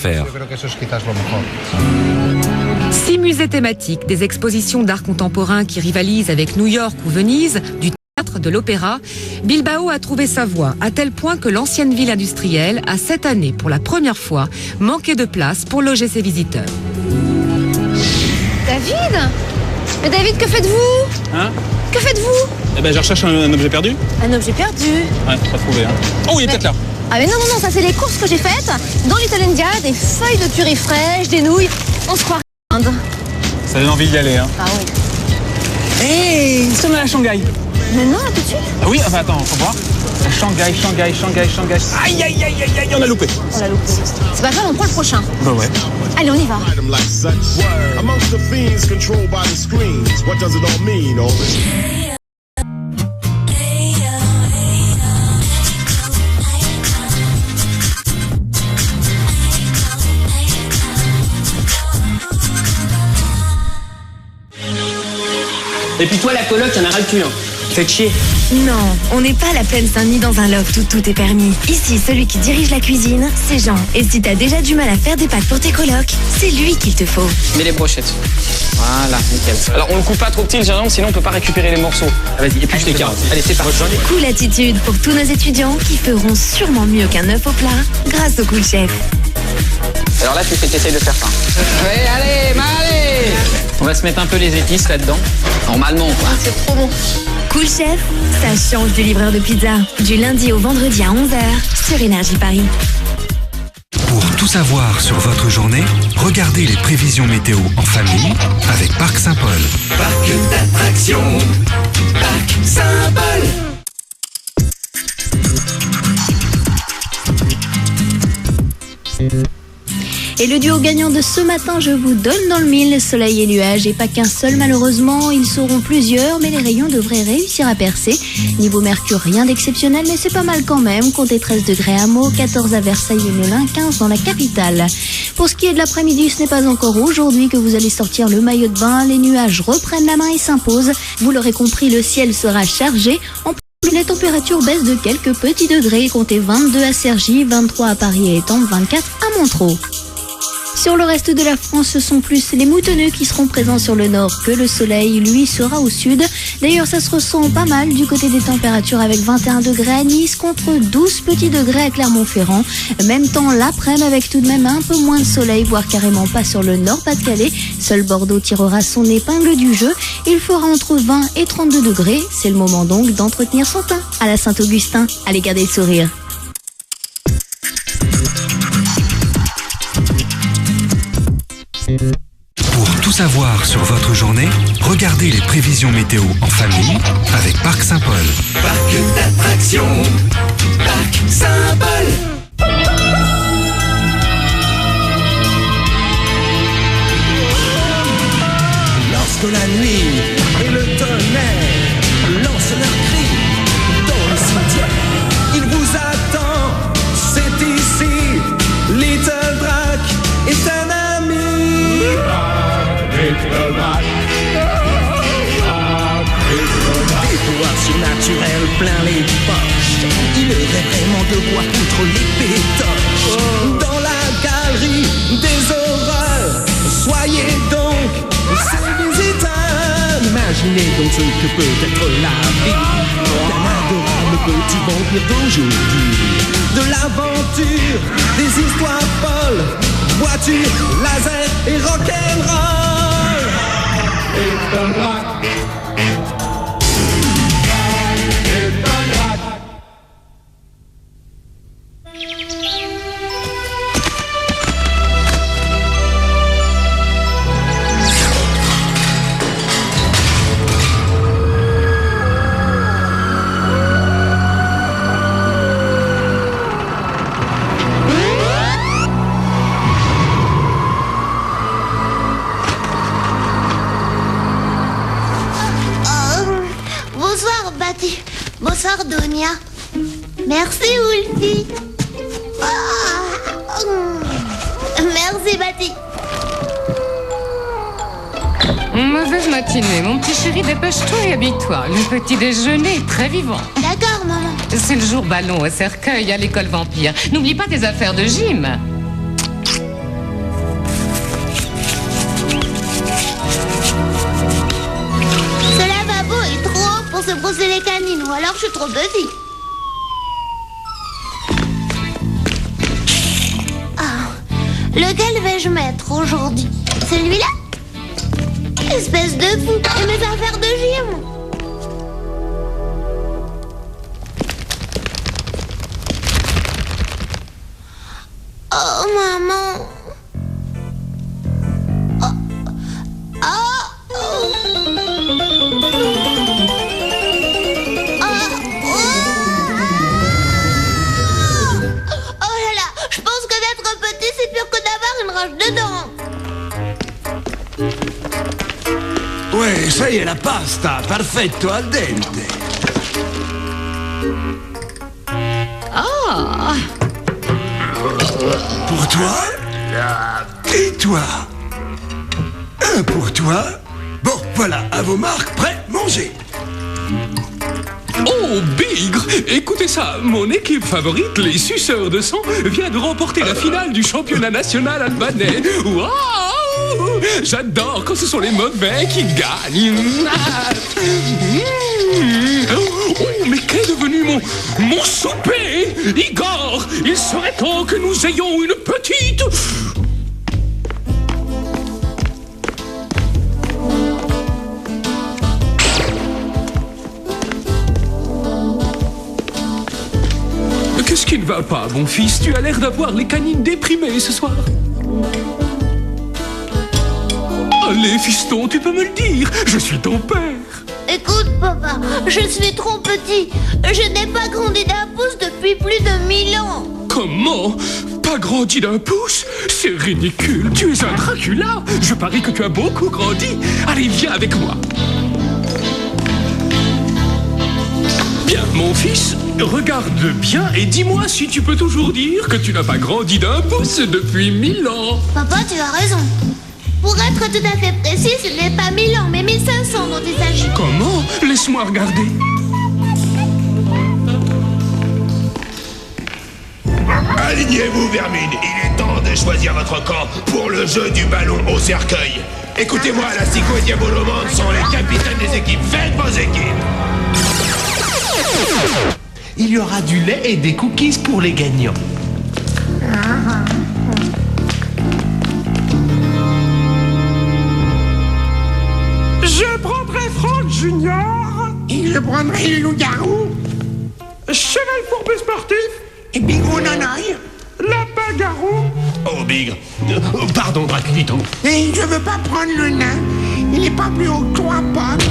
faire. 6 musées thématiques, des expositions d'art contemporain qui rivalisent avec New York ou Venise, du théâtre, de l'opéra. Bilbao a trouvé sa voie, à tel point que l'ancienne ville industrielle a cette année, pour la première fois, manqué de place pour loger ses visiteurs. David ? Mais David, que faites-vous ? Hein ? Que faites-vous ? Eh ben, je recherche un objet perdu. Un objet perdu ? Ouais, pas trouvé. Hein. Oh, il est peut-être là. Ah mais non, ça c'est les courses que j'ai faites. Dans Little India, des feuilles de curry fraîches, des nouilles. On se croirait en Inde. Ça donne envie d'y aller. Hein. Ah oui. Hey, nous sommes à Shanghai. Mais non, là, tout de suite. Ah oui, enfin attends, faut voir. Shanghai. Aïe, on a loupé. On l'a loupé. C'est pas grave, on prend le prochain. Bah ouais. Allez, on y va. Et puis toi, la coloc, y'en a ras le cul, hein. Faites chier. Non, on n'est pas à la plaine Saint-Denis dans un loft où tout est permis. Ici, celui qui dirige la cuisine, c'est Jean. Et si t'as déjà du mal à faire des pâtes pour tes colocs, c'est lui qu'il te faut. Mets les brochettes. Voilà, nickel. Alors on le coupe pas trop petit le gingembre, sinon on peut pas récupérer les morceaux. Ah, vas-y, épluche les carottes. Allez, c'est parti. Cool attitude pour tous nos étudiants qui feront sûrement mieux qu'un œuf au plat grâce au Cool Chef. Alors là, tu fais t'essayes de faire faim. Ouais, allez. On va se mettre un peu les épices là-dedans. Normalement, quoi. C'est trop bon. Cool Chef, ça change du livreur de pizza. Du lundi au vendredi à 11h sur Énergie Paris. Pour tout savoir sur votre journée, regardez les prévisions météo en famille avec Parc Saint-Paul. Parc d'attractions, Parc Saint-Paul. Et le duo gagnant de ce matin, je vous donne dans le mille, soleil et nuages. Et pas qu'un seul, malheureusement, ils seront plusieurs, mais les rayons devraient réussir à percer. Niveau mercure, rien d'exceptionnel, mais c'est pas mal quand même. Comptez 13 degrés à Meaux, 14 à Versailles et Melun, 15 dans la capitale. Pour ce qui est de l'après-midi, ce n'est pas encore aujourd'hui que vous allez sortir le maillot de bain. Les nuages reprennent la main et s'imposent. Vous l'aurez compris, le ciel sera chargé. En plus, les températures baissent de quelques petits degrés. Comptez 22 à Cergy, 23 à Paris et Étampes, 24 à Montereau. Sur le reste de la France, ce sont plus les moutonneux qui seront présents sur le nord que le soleil, lui, sera au sud. D'ailleurs, ça se ressent pas mal du côté des températures avec 21 degrés à Nice contre 12 petits degrés à Clermont-Ferrand. Même temps l'après-midi avec tout de même un peu moins de soleil, voire carrément pas sur le nord-Pas-de-Calais. Seul Bordeaux tirera son épingle du jeu. Il fera entre 20 et 32 degrés. C'est le moment donc d'entretenir son teint à la Saint-Augustin. Allez, gardez le sourire. Pour tout savoir sur votre journée, regardez les prévisions météo en famille avec Parc Saint-Paul. Parc d'attractions, Parc Saint-Paul. Lorsque la nuit et le tonnerre lancent leurs cris dans le cimetière, il vous attend, c'est ici, Little Drac est un ami. Des pouvoirs surnaturels plein les poches. Il aurait vraiment de quoi contre les pétoches. Dans la galerie des horreurs, soyez donc ses visiteurs. Imaginez donc ce que peut être la vie d'un adorable petit vampire d'aujourd'hui. De l'aventure, des histoires folles, voitures, laser et rock'n'roll. Bonsoir Donia. Merci Wolfie. Merci Bati. Mauvaise matinée, mon petit chéri, dépêche-toi et habille-toi. Le petit déjeuner est très vivant. D'accord, maman. C'est le jour ballon au cercueil à l'école vampire. N'oublie pas tes affaires de gym. alors je suis trop petit. Ah, lequel vais-je mettre aujourd'hui? Celui-là? Espèce de fou. Et mes affaires de gym. Oh, maman. Ouais, ça y est, la pasta, perfetto, al dente. Ah! Pour toi et toi. Un pour toi. Bon, voilà, à vos marques, prêts, mangez. Oh, Bigre! Écoutez ça, mon équipe favorite, les suceurs de sang, vient de remporter la finale du championnat national albanais. Waouh! J'adore quand ce sont les mauvais qui gagnent. Oh, mais qu'est devenu mon souper? Igor, il serait temps que nous ayons une petite... Qu'est-ce qui ne va pas, mon fils? Tu as l'air d'avoir les canines déprimées ce soir. Allez, fiston, tu peux me le dire. Je suis ton père. Écoute, papa, je suis trop petit. Je n'ai pas grandi d'un pouce depuis plus de 1000 ans. Comment? Pas grandi d'un pouce? C'est ridicule. Tu es un Dracula. Je parie que tu as beaucoup grandi. Allez, viens avec moi. Bien, mon fils, regarde bien et dis-moi si tu peux toujours dire que tu n'as pas grandi d'un pouce depuis 1000 ans. Papa, tu as raison. Pour être tout à fait précis, ce n'est pas 1000 ans, mais 1500 dont il s'agit. Comment? Laisse-moi regarder. Alignez-vous, vermine. Il est temps de choisir votre camp pour le jeu du ballon au cercueil. Écoutez-moi, Lastico et Diabolomande sont les capitaines des équipes. Faites vos équipes. Il y aura du lait et des cookies pour les gagnants. Je prendrai Franck Junior. Et je prendrai le loup-garou. Cheval fourbu sportif. Et Bigou Nonoï. Lapin-garou. Oh, Bigre. Pardon, Draculito. Et je veux pas prendre le nain. Il est pas plus haut que toi, Pop.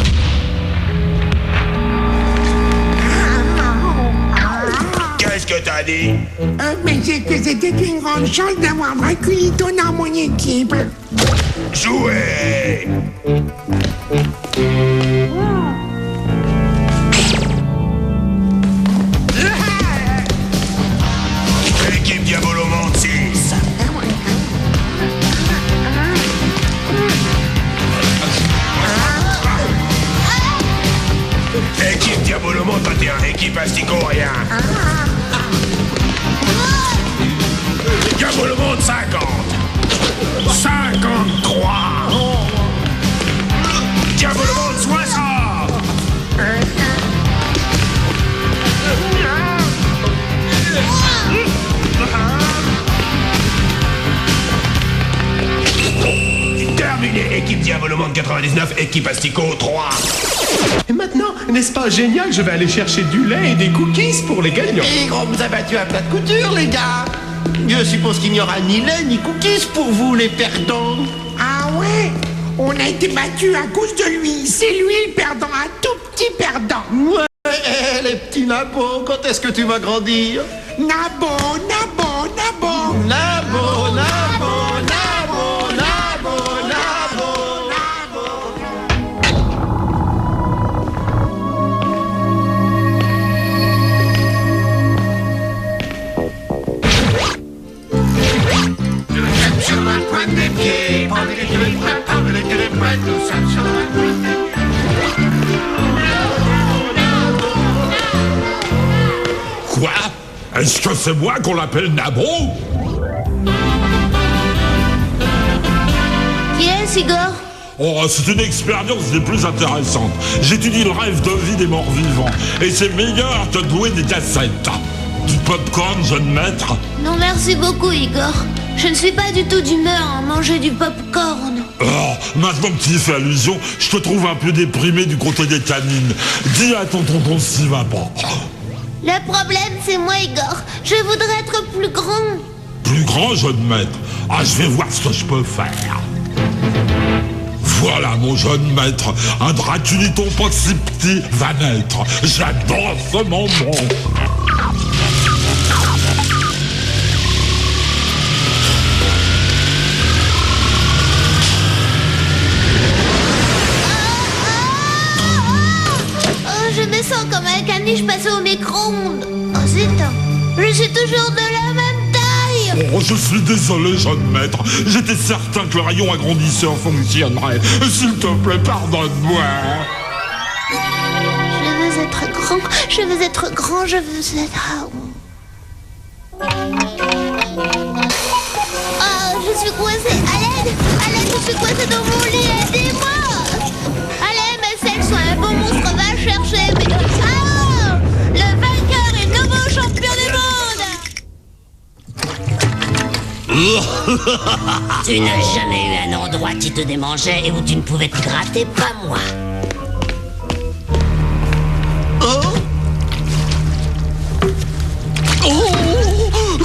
Qu'est-ce que t'as dit? Mais c'est que c'était une grande chance d'avoir Draculito dans mon équipe. Jouez! Équipe Diabolomande 6. Équipe Diabolomande 21. Équipe Astico rien. Diabolomande 50. 53. Diabolomande 60. Terminé. Équipe Diabolomande 99. Équipe Astico 3. Et maintenant, n'est-ce pas génial? Je vais aller chercher du lait et des cookies pour les gagnants. Et gros, vous avez battu à plat de couture, les gars. Je suppose qu'il n'y aura ni lait ni cookies pour vous, les perdants. Ah ouais? On a été battus à cause de lui. C'est lui le perdant, un tout petit perdant. Ouais, les petits nabots, quand est-ce que tu vas grandir? Nabo. Nabo, nabo, nabo, nabo, nabo. Sur la pointe des pieds, nous sommes sur la pointe des pieds. Quoi? Est-ce que c'est moi qu'on l'appelle Nabo? Qui est-ce, Igor? Oh, c'est une expérience des plus intéressantes. J'étudie le rêve de vie des morts vivants. Et c'est meilleur que de louer des cassettes. Du popcorn, jeune maître? Non, merci beaucoup, Igor. Je ne suis pas du tout d'humeur à manger du popcorn. Oh, maintenant que tu y fais allusion, je te trouve un peu déprimé du côté des canines. Dis à ton tonton s'il va pas. Le problème, c'est moi, Igor. Je voudrais être plus grand. Plus grand, jeune maître? Ah, je vais voir ce que je peux faire. Voilà, mon jeune maître, un Draculiton pas si petit va naître. J'adore ce moment. Je me sens comme un caniche passé au micro-ondes. Oh, zut. Je suis toujours de la même taille. Oh, je suis désolé, jeune maître. J'étais certain que le rayon agrandisseur fonctionnerait. S'il te plaît, pardonne-moi. Je veux être grand, je veux être grand, je veux être... Oh, je suis coincée. À l'aide, je suis coincée dans mon lit. Aidez-moi. Allez, mes selles, soit un bon monstre, va chercher. Mais... Ah, le vainqueur est nouveau champion du monde. Tu n'as jamais eu un endroit qui te démangeait et où tu ne pouvais te gratter, pas moi.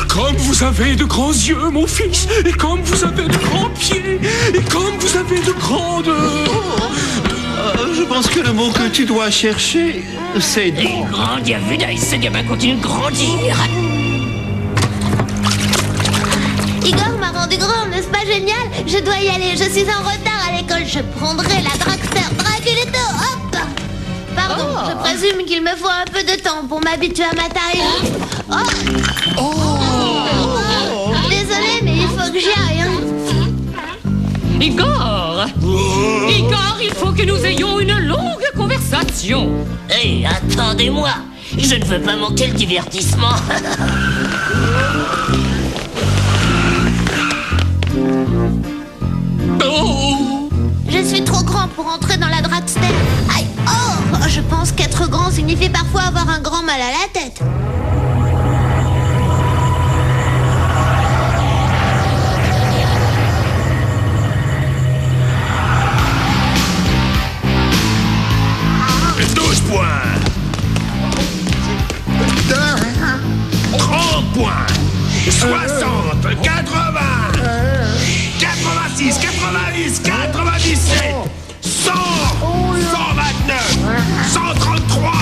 Comme vous avez de grands yeux, mon fils, et comme vous avez de grands pieds, et comme vous avez de grandes... Je pense que le mot que tu dois chercher, c'est... Et grandit à vue d'œil, ce gamin continue de grandir. Igor m'a rendu grand, n'est-ce pas génial? Je dois y aller, je suis en retard à l'école. Je prendrai la dragster Draculito, hop. Pardon, je présume qu'il me faut un peu de temps pour m'habituer à ma taille. Désolé, mais il faut que j'y aille. Igor! Igor, il faut que nous ayons une longue conversation. Hé, attendez-moi. Je ne veux pas manquer le divertissement. Je suis trop grand pour entrer dans la dragster. Aïe, oh, je pense qu'être grand signifie parfois avoir un grand mal à la tête. Et 12 points. 30 points. 60, 80, 86, 90, 97, 100, 129, 133,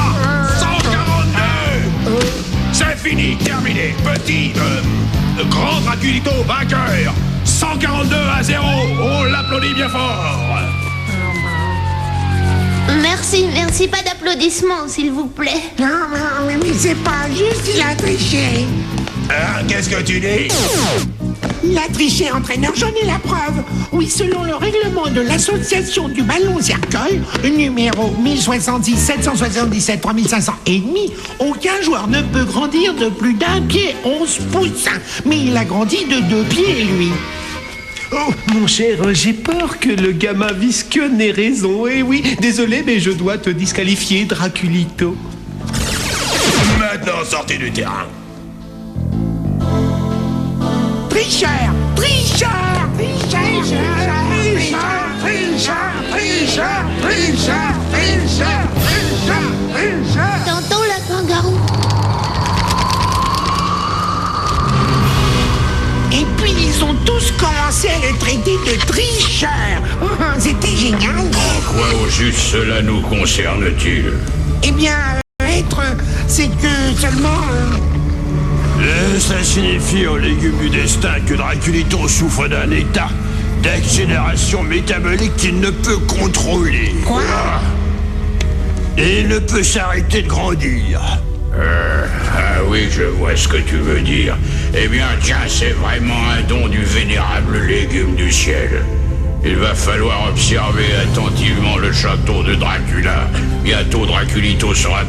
142. C'est fini, terminé. Petit, grand Draculito vainqueur. 142-0. On l'applaudit bien fort. Merci, pas d'applaudissements, s'il vous plaît. Non, mais c'est pas juste, il a triché. Qu'est-ce que tu dis? Il a triché, entraîneur, j'en ai la preuve. Oui, selon le règlement de l'association du ballon cercueil, numéro 1070 777 3500 et demi, aucun joueur ne peut grandir de plus d'1 pied 11 pouces. Mais il a grandi de 2 pieds, lui. Oh, mon cher, j'ai peur que le gamin visqueux n'ait raison. Eh oui, désolé, mais je dois te disqualifier, Draculito. Maintenant, sortez du terrain. Tricheur! Tricheur! Tricheur! Tonton Lapin-Garou. Et puis ils ont tous commencé à le traiter de tricheur. C'était génial. En quoi au juste cela nous concerne-t-il? Eh bien, être, c'est que seulement... Ça signifie en légumes du destin que Draculito souffre d'un état d'accélération métabolique qu'il ne peut contrôler. Quoi? Et il ne peut s'arrêter de grandir. Ah oui, je vois ce que tu veux dire. Eh bien, tiens, c'est vraiment un don du vénérable légume du ciel. Il va falloir observer attentivement le château de Dracula. Bientôt, Draculito sera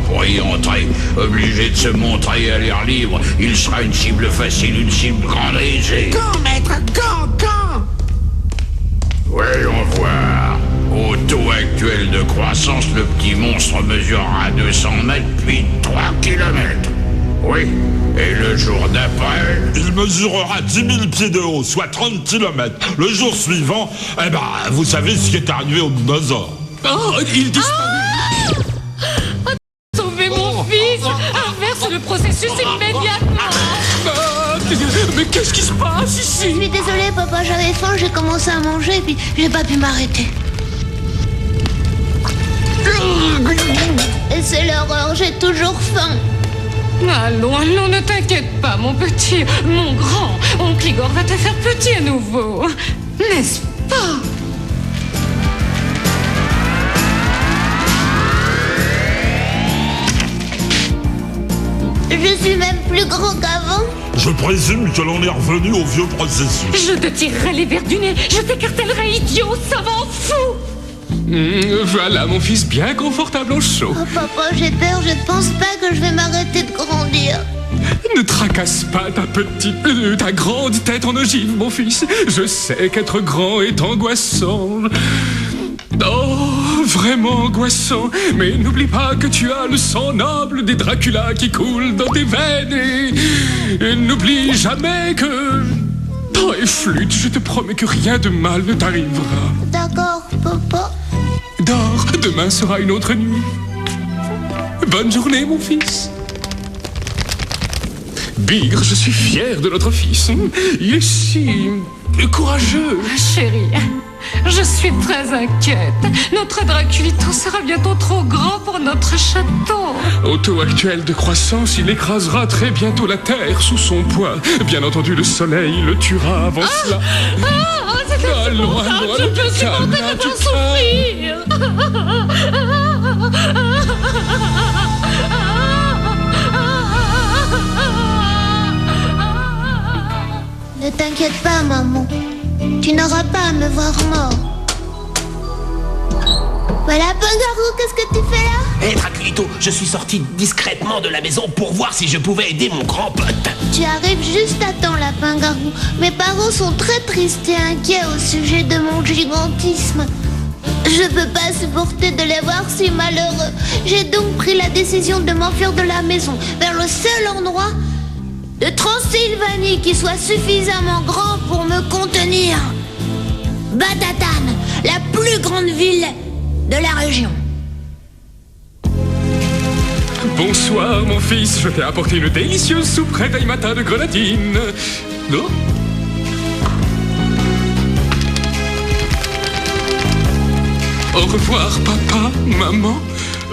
pour y entrer, obligé de se montrer à l'air libre. Il sera une cible facile, une cible grande et aisée. Quand, maître? Quand? Voyons voir. le petit monstre mesurera 200 mètres puis 3 kilomètres. Oui, et le jour d'après... Il mesurera 10 000 pieds de haut, soit 30 kilomètres. Le jour suivant, eh ben, vous savez ce qui est arrivé aux dinosaures. Oh, il disparaît. Sauvez mon fils. Inverse le processus immédiatement. Mais qu'est-ce qui se passe ici? Je suis désolée, papa, j'avais faim, j'ai commencé à manger et puis j'ai pas pu m'arrêter. Et c'est l'horreur, j'ai toujours faim. Allons, ne t'inquiète pas, mon petit, mon grand. Oncle Igor va te faire petit à nouveau. N'est-ce pas? Je suis même plus grand qu'avant. Je présume que l'on est revenu au vieux processus. Je te tirerai les verres du nez, je t'écartellerai, idiot, savant fou. Voilà mon fils bien confortable au chaud. Oh papa, j'ai peur, je ne pense pas que je vais m'arrêter de grandir. Ne tracasse pas ta grande tête en ogive, mon fils. Je sais qu'être grand est angoissant. Oh, vraiment angoissant. Mais n'oublie pas que tu as le sang noble des Dracula qui coule dans tes veines. Et n'oublie jamais que... Oh, et flûte, je te promets que rien de mal ne t'arrivera. D'accord, papa. Dors, demain sera une autre nuit. Bonne journée, mon fils. Bigre, je suis fier de notre fils. Il est si courageux. Chérie, je suis très inquiète. Notre Draculito sera bientôt trop grand pour notre château. Au taux actuel de croissance, il écrasera très bientôt la terre sous son poids. Bien entendu, le soleil le tuera avant cela. C'est insupportable, je peux supporter de te souffrir. Ne t'inquiète pas, maman. Tu n'auras pas à me voir mort. Voilà, Pangarou, qu'est-ce que tu fais là? Hé, Draculito, je suis sorti discrètement de la maison pour voir si je pouvais aider mon grand pote. Tu arrives juste à temps, la Pangarou. Mes parents sont très tristes et inquiets au sujet de mon gigantisme. Je peux pas supporter de les voir si malheureux. J'ai donc pris la décision de m'enfuir de la maison vers le seul endroit de Transylvanie qui soit suffisamment grand pour me contenir. Batatan, la plus grande ville de la région. Bonsoir, mon fils. Je t'ai apporté une délicieuse soupe réveil matin de grenadine. Non? Au revoir, papa, maman.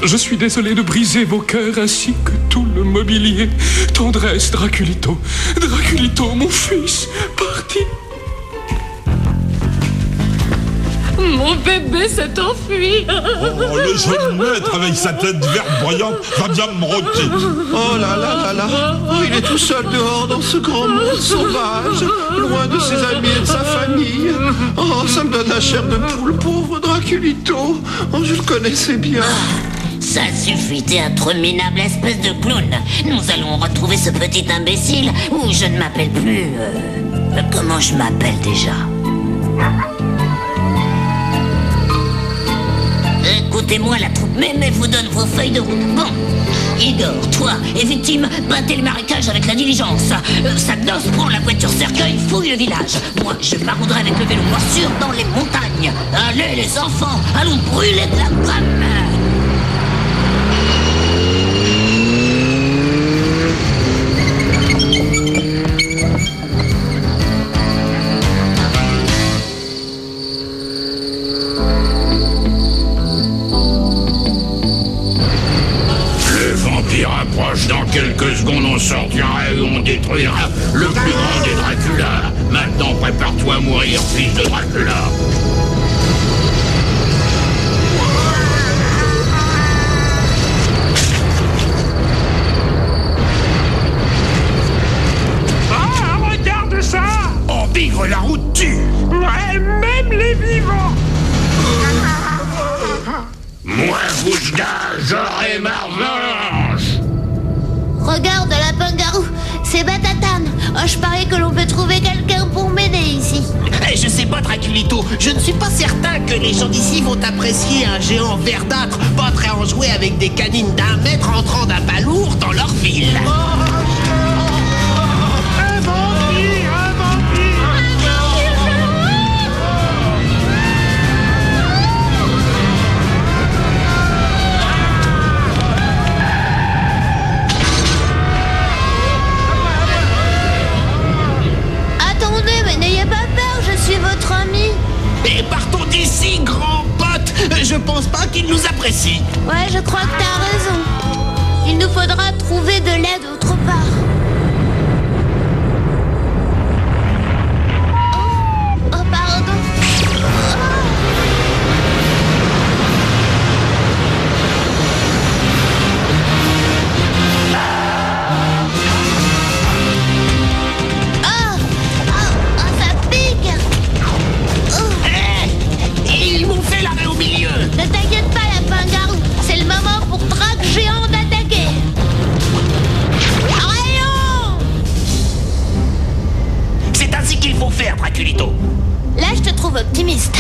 Je suis désolé de briser vos cœurs ainsi que tout le mobilier. Tendresse, Draculito. Draculito, mon fils, parti. Mon bébé s'est enfui. Oh, le jeune maître avec sa tête verte brillante va bien me rôter. Oh là là là là. Oh, il est tout seul dehors dans ce grand monde sauvage, loin de ses amis et de sa famille. Oh, ça me donne la chair de poule, pauvre Draculito. Oh, je le connaissais bien. Ça suffit, théâtre minable, espèce de clown. Nous allons retrouver ce petit imbécile, ou je ne m'appelle plus... comment je m'appelle déjà? Écoutez-moi la troupe, mais vous donne vos feuilles de route. Bon, Igor, toi et victime, battez le marécage avec la diligence. Sagnos prend la voiture cercueil, fouille le village. Moi, je m'arronderai avec le vélo moissure dans les montagnes. Allez les enfants, allons brûler de la brame. Dans quelques secondes, on sortira et on détruira le plus grand des Dracula. Maintenant, prépare-toi à mourir, fils de Dracula. Ah, regarde ça! Oh, Bigre, la route tue! Ouais, même les vivants! Moi, Fouchka, j'aurai ma revanche! Regarde la Pangarou, c'est Batatan. Oh, je parie que l'on peut trouver quelqu'un pour m'aider ici. Je sais pas, Draculito, je ne suis pas certain que que les gens d'ici vont apprécier un géant verdâtre pas très enjoué avec des canines d'1 mètre entrant d'un balourd dans leur ville. Votre ami. Et partons d'ici, grand pote. Je pense pas qu'il nous apprécie. Ouais, je crois que t'as raison. Il nous faudra trouver de l'aide autre part. Oh, pardon. Ne t'inquiète pas, lapin-garou. C'est le moment pour Drac Géant d'attaquer. Rayon! C'est ainsi qu'il faut faire, Draculito. Là, je te trouve optimiste.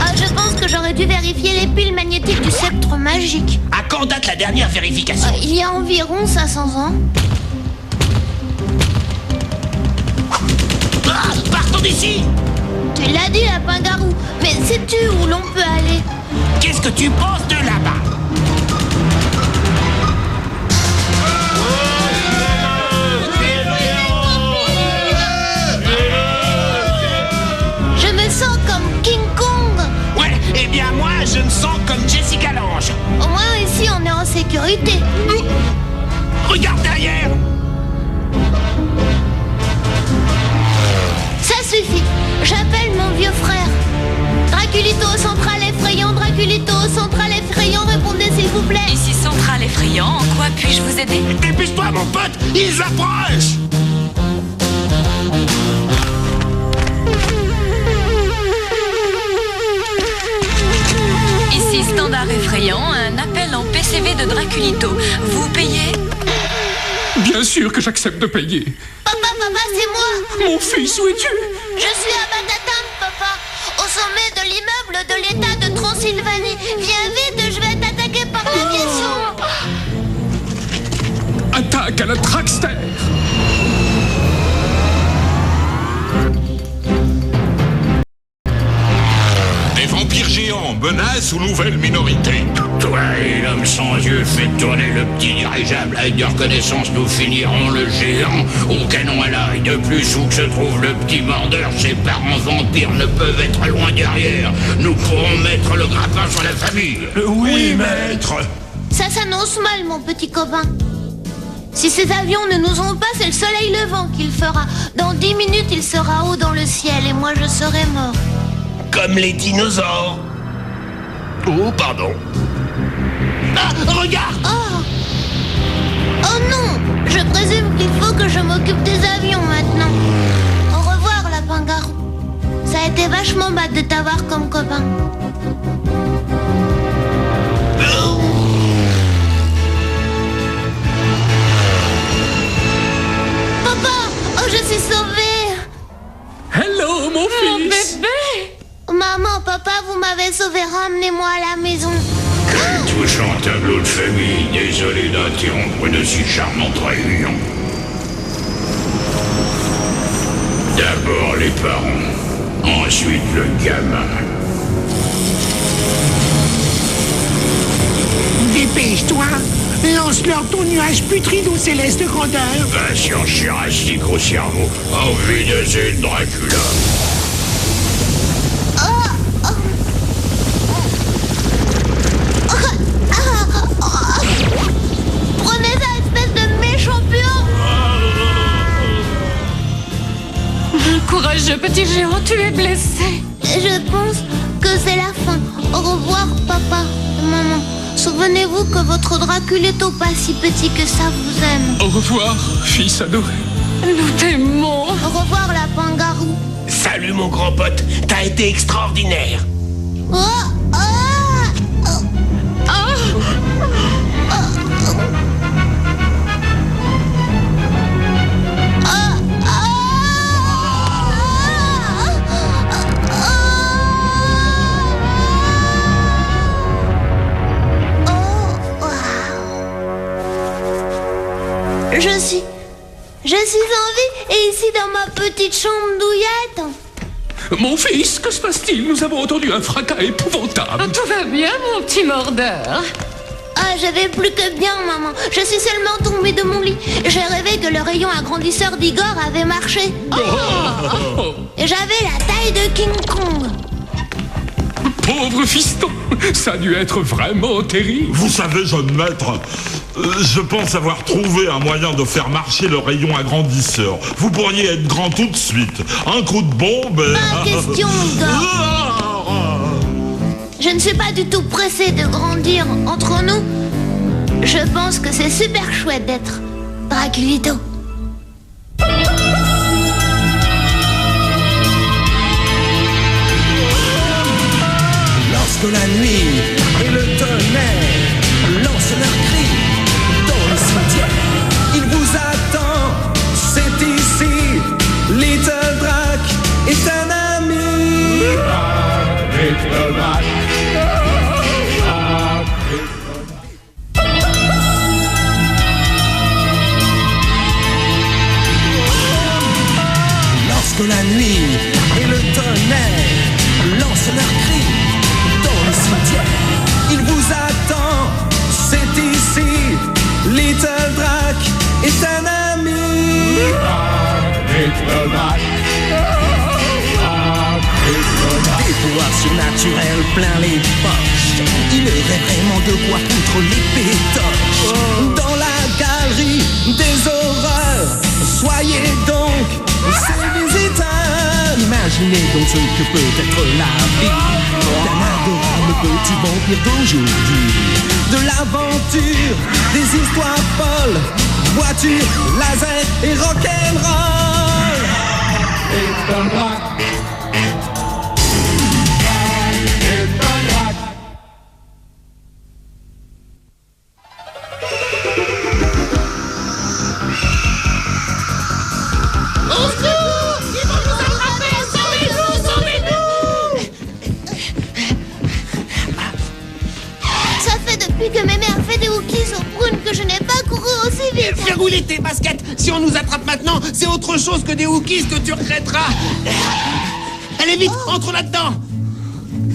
Ah, je pense que j'aurais dû vérifier les piles magnétiques du sceptre magique. À quand date la dernière vérification? Il y a environ 500 ans. Partons d'ici! Tu l'as dit, lapin-garou, mais sais-tu où l'on peut aller? Qu'est-ce que tu penses de là-bas? Je me sens comme King Kong. Ouais, eh bien moi, je me sens comme Jessica Lange. Au moins ici, on est en sécurité. Regarde derrière! Ça suffit. J'appelle mon vieux frère. Draculito, centrale effrayant. Draculito, centrale effrayant. Répondez s'il vous plaît. Ici centrale effrayant. En quoi puis-je vous aider? Dépêche-toi, mon pote. Ils approchent. Ici standard effrayant. Un appel en PCV de Draculito. Vous payez? Bien sûr que j'accepte de payer. Papa, c'est moi. Mon fils, où es-tu? Je suis à Batatam, papa. Au sommet de l'immeuble de l'État de Transylvanie. Viens vite, je vais être attaqué par l'aviation. Attaque à la Trackster. Des vampires géants menacent ou nouvelle minorité. Toi et l'homme sans yeux, faites tourner le petit dirigeable. Avec de reconnaissance, nous finirons le géant au canon à l'ail. De plus, où que se trouve le petit mordeur, ses parents vampires ne peuvent être loin derrière. Nous pourrons mettre le grappin sur la famille. Oui, maître. Ça s'annonce mal, mon petit copain. Si ces avions ne nous ont pas, c'est le soleil levant qu'il fera. Dans 10 minutes, il sera haut dans le ciel et moi, je serai mort. Comme les dinosaures. Oh, pardon. Ah, regarde! Oh non! Je présume qu'il faut que je m'occupe des avions maintenant. Au revoir, lapin-garou. Ça a été vachement bad de t'avoir comme copain. Papa! Oh, je suis sauvée! Hello, mon fils! Bébé! Maman, papa, vous m'avez sauvé, ramenez-moi à la maison. Quel touchant tableau de famille. Désolé d'interrompre une si charmante réunion. D'abord les parents, ensuite le gamin. Dépêche-toi. Lance-leur ton nuage putride au céleste grandeur. Patient chirastique au cerveau. Envie de ces Dracula. Prenez ça, espèce de méchant puant. Courageux petit géant, tu es blessé. Je pense que c'est la fin. Au revoir, papa, maman. Souvenez-vous que votre Draculito, pas si petit que ça, vous aime. Au revoir, fils adoré. Nous t'aimons. Au revoir, lapin-garou. Salut, mon grand pote. T'as été extraordinaire. Je suis en vie et ici dans ma petite chambre douillette. Mon fils, que se passe-t-il? Nous avons entendu un fracas épouvantable. Tout va bien, mon petit mordeur? Ah, j'avais plus que bien, maman. Je suis seulement tombée de mon lit. J'ai rêvé que le rayon agrandisseur d'Igor avait marché. Et j'avais la taille de King Kong. Pauvre fiston, ça a dû être vraiment terrible. Vous savez, jeune maître, je pense avoir trouvé un moyen de faire marcher le rayon agrandisseur. Vous pourriez être grand tout de suite. Un coup de bombe et... Pas question, Igor. Je ne suis pas du tout pressée de grandir. Entre nous, je pense que c'est super chouette d'être Draculito. Lorsque la nuit et le tonnerre lancent leurs cris dans le cimetière, il vous attend, c'est ici. Little Drac est un ami. Little Drac. Lorsque la nuit et le tonnerre lancent leurs cris dans le cimetière, il vous attend, c'est ici. Little Drac est un ami. Little Drac. Des pouvoirs surnaturels plein les poches. Il aurait vraiment de quoi contre les pétoches. Dans la galerie des horreurs, soyez donc ses visiteurs. Imaginez donc ce que peut être la vie d'un adorable petit vampire d'aujourd'hui. De l'aventure, des histoires folles, voitures, laser et rock'n'roll. Little Drac. Que mes mères fait des hookies aux prunes que je n'ai pas couru aussi vite. Fais rouler tes baskets. Si on nous attrape maintenant, c'est autre chose que des hookies que tu regretteras. Allez vite, entre là-dedans.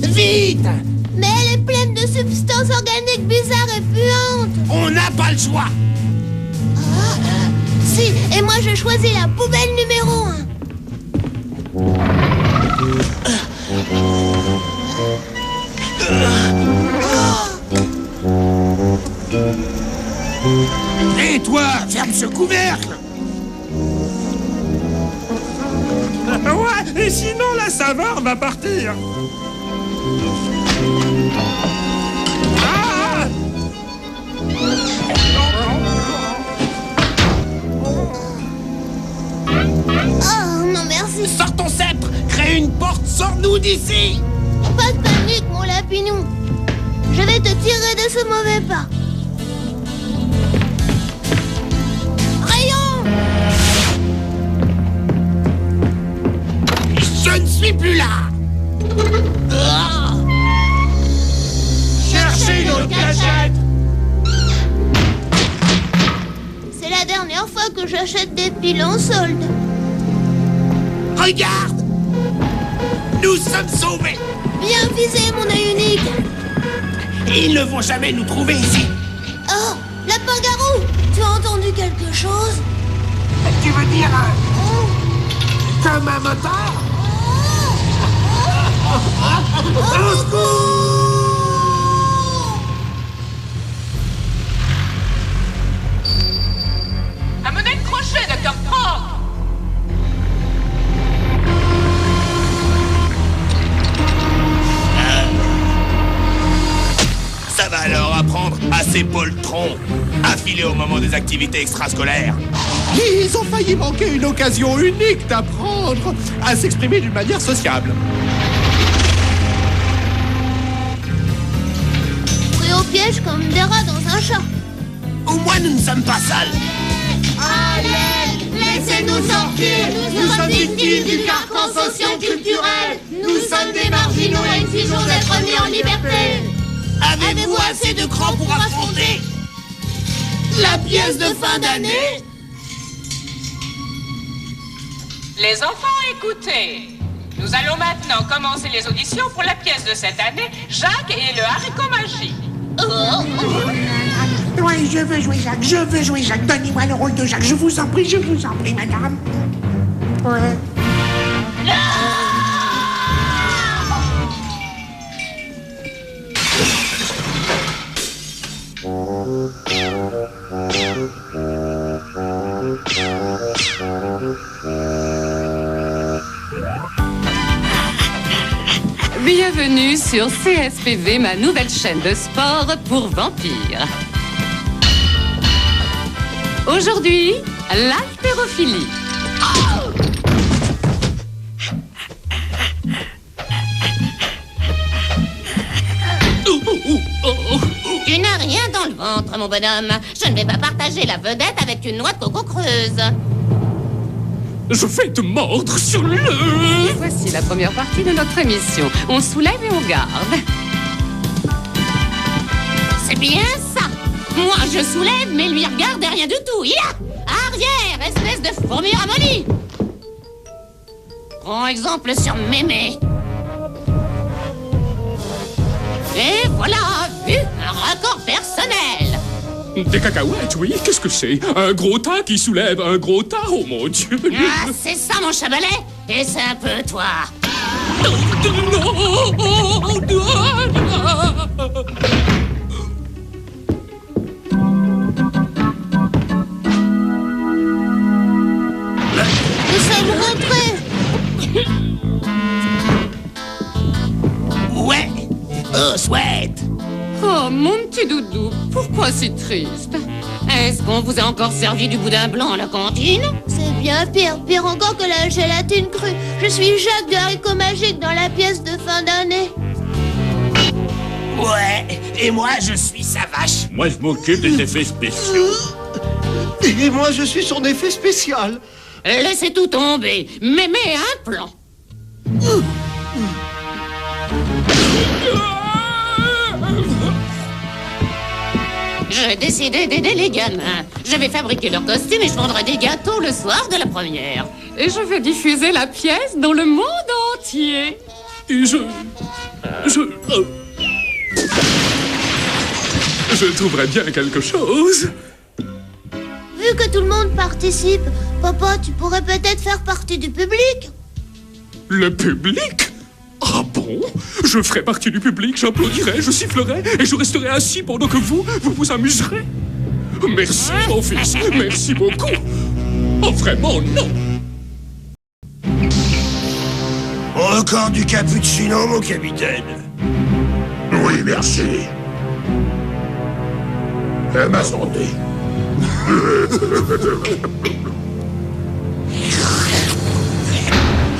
Vite. Mais elle est pleine de substances organiques bizarres et puantes. On n'a pas le choix. Si, et moi je choisis la poubelle numéro 1. Et toi, ferme ce couvercle. Ouais, et sinon la saveur va partir. Ah! Oh, non merci. Sors ton sceptre, crée une porte, sors-nous d'ici. Pas de panique, mon lapinou. Je vais te tirer de ce mauvais pas. Rayon! Je ne suis plus là. Cherchez une autre cachette. C'est la dernière fois que j'achète des piles en solde. Regarde! Nous sommes sauvés! Bien visé, mon œil unique! Ils ne vont jamais nous trouver ici! Oh! Lapin-garou! Tu as entendu quelque chose? Tu veux dire... comme un moteur? Au secours! Amenez le crochet, Dr. Frog! Ça va alors apprendre à ces poltrons à filer au moment des activités extrascolaires. Ils ont failli manquer une occasion unique d'apprendre à s'exprimer d'une manière sociable. Pris au piège comme des rats dans un chat. Au moins nous ne sommes pas sales. Allez, laissez-nous sortir. Nous sommes victimes du carcan socio-culturel. Nous sommes des marginaux et exigeons d'être mis en liberté. Avez-vous assez de cran pour affronter la pièce de fin d'année? Les enfants, écoutez. Nous allons maintenant commencer les auditions pour la pièce de cette année, Jacques et le haricot magique. Ouais, je veux jouer Jacques. Donnez-moi le rôle de Jacques, je vous en prie, madame. Ouais. Bienvenue sur CSPV, ma nouvelle chaîne de sport pour vampires. Aujourd'hui, l'haltérophilie. Tu n'as rien dans le ventre, mon bonhomme. Je ne vais pas partager la vedette avec une noix de coco creuse. Je vais te mordre sur le... Voici la première partie de notre émission. On soulève et on garde. C'est bien ça. Moi, je soulève, mais lui regarde et rien du tout. Ya! Arrière, espèce de fourmi ramollie. Prends exemple sur Mémé. Et voilà, vu, un record personnel. Des cacahuètes, oui, qu'est-ce que c'est? Un gros tas qui soulève un gros tas, oh mon Dieu! Ah, c'est ça, mon chabalet. Et c'est un peu toi. Nous sommes rentrés. Ouais. Oh, chouette. Oh, mon petit doudou, pourquoi si triste? Est-ce qu'on vous a encore servi du boudin blanc à la cantine? C'est bien pire encore que la gélatine crue. Je suis Jacques de haricot magique dans la pièce de fin d'année. Ouais, et moi je suis sa vache. Moi je m'occupe des effets spéciaux. Et moi, je suis son effet spécial. Laissez tout tomber. Mémé un plan. J'ai décidé d'aider les gamins. Je vais fabriquer leurs costumes et je vendrai des gâteaux le soir de la première. Et je vais diffuser la pièce dans le monde entier. Et je trouverai bien quelque chose. Vu que tout le monde participe, papa, tu pourrais peut-être faire partie du public. Le public? Ah bon? Je ferai partie du public, j'applaudirai, je sifflerai et je resterai assis pendant que vous vous amuserez. Merci, mon fils, merci beaucoup. Oh, vraiment, non. Encore du cappuccino, mon capitaine? Oui, merci. Et ma santé.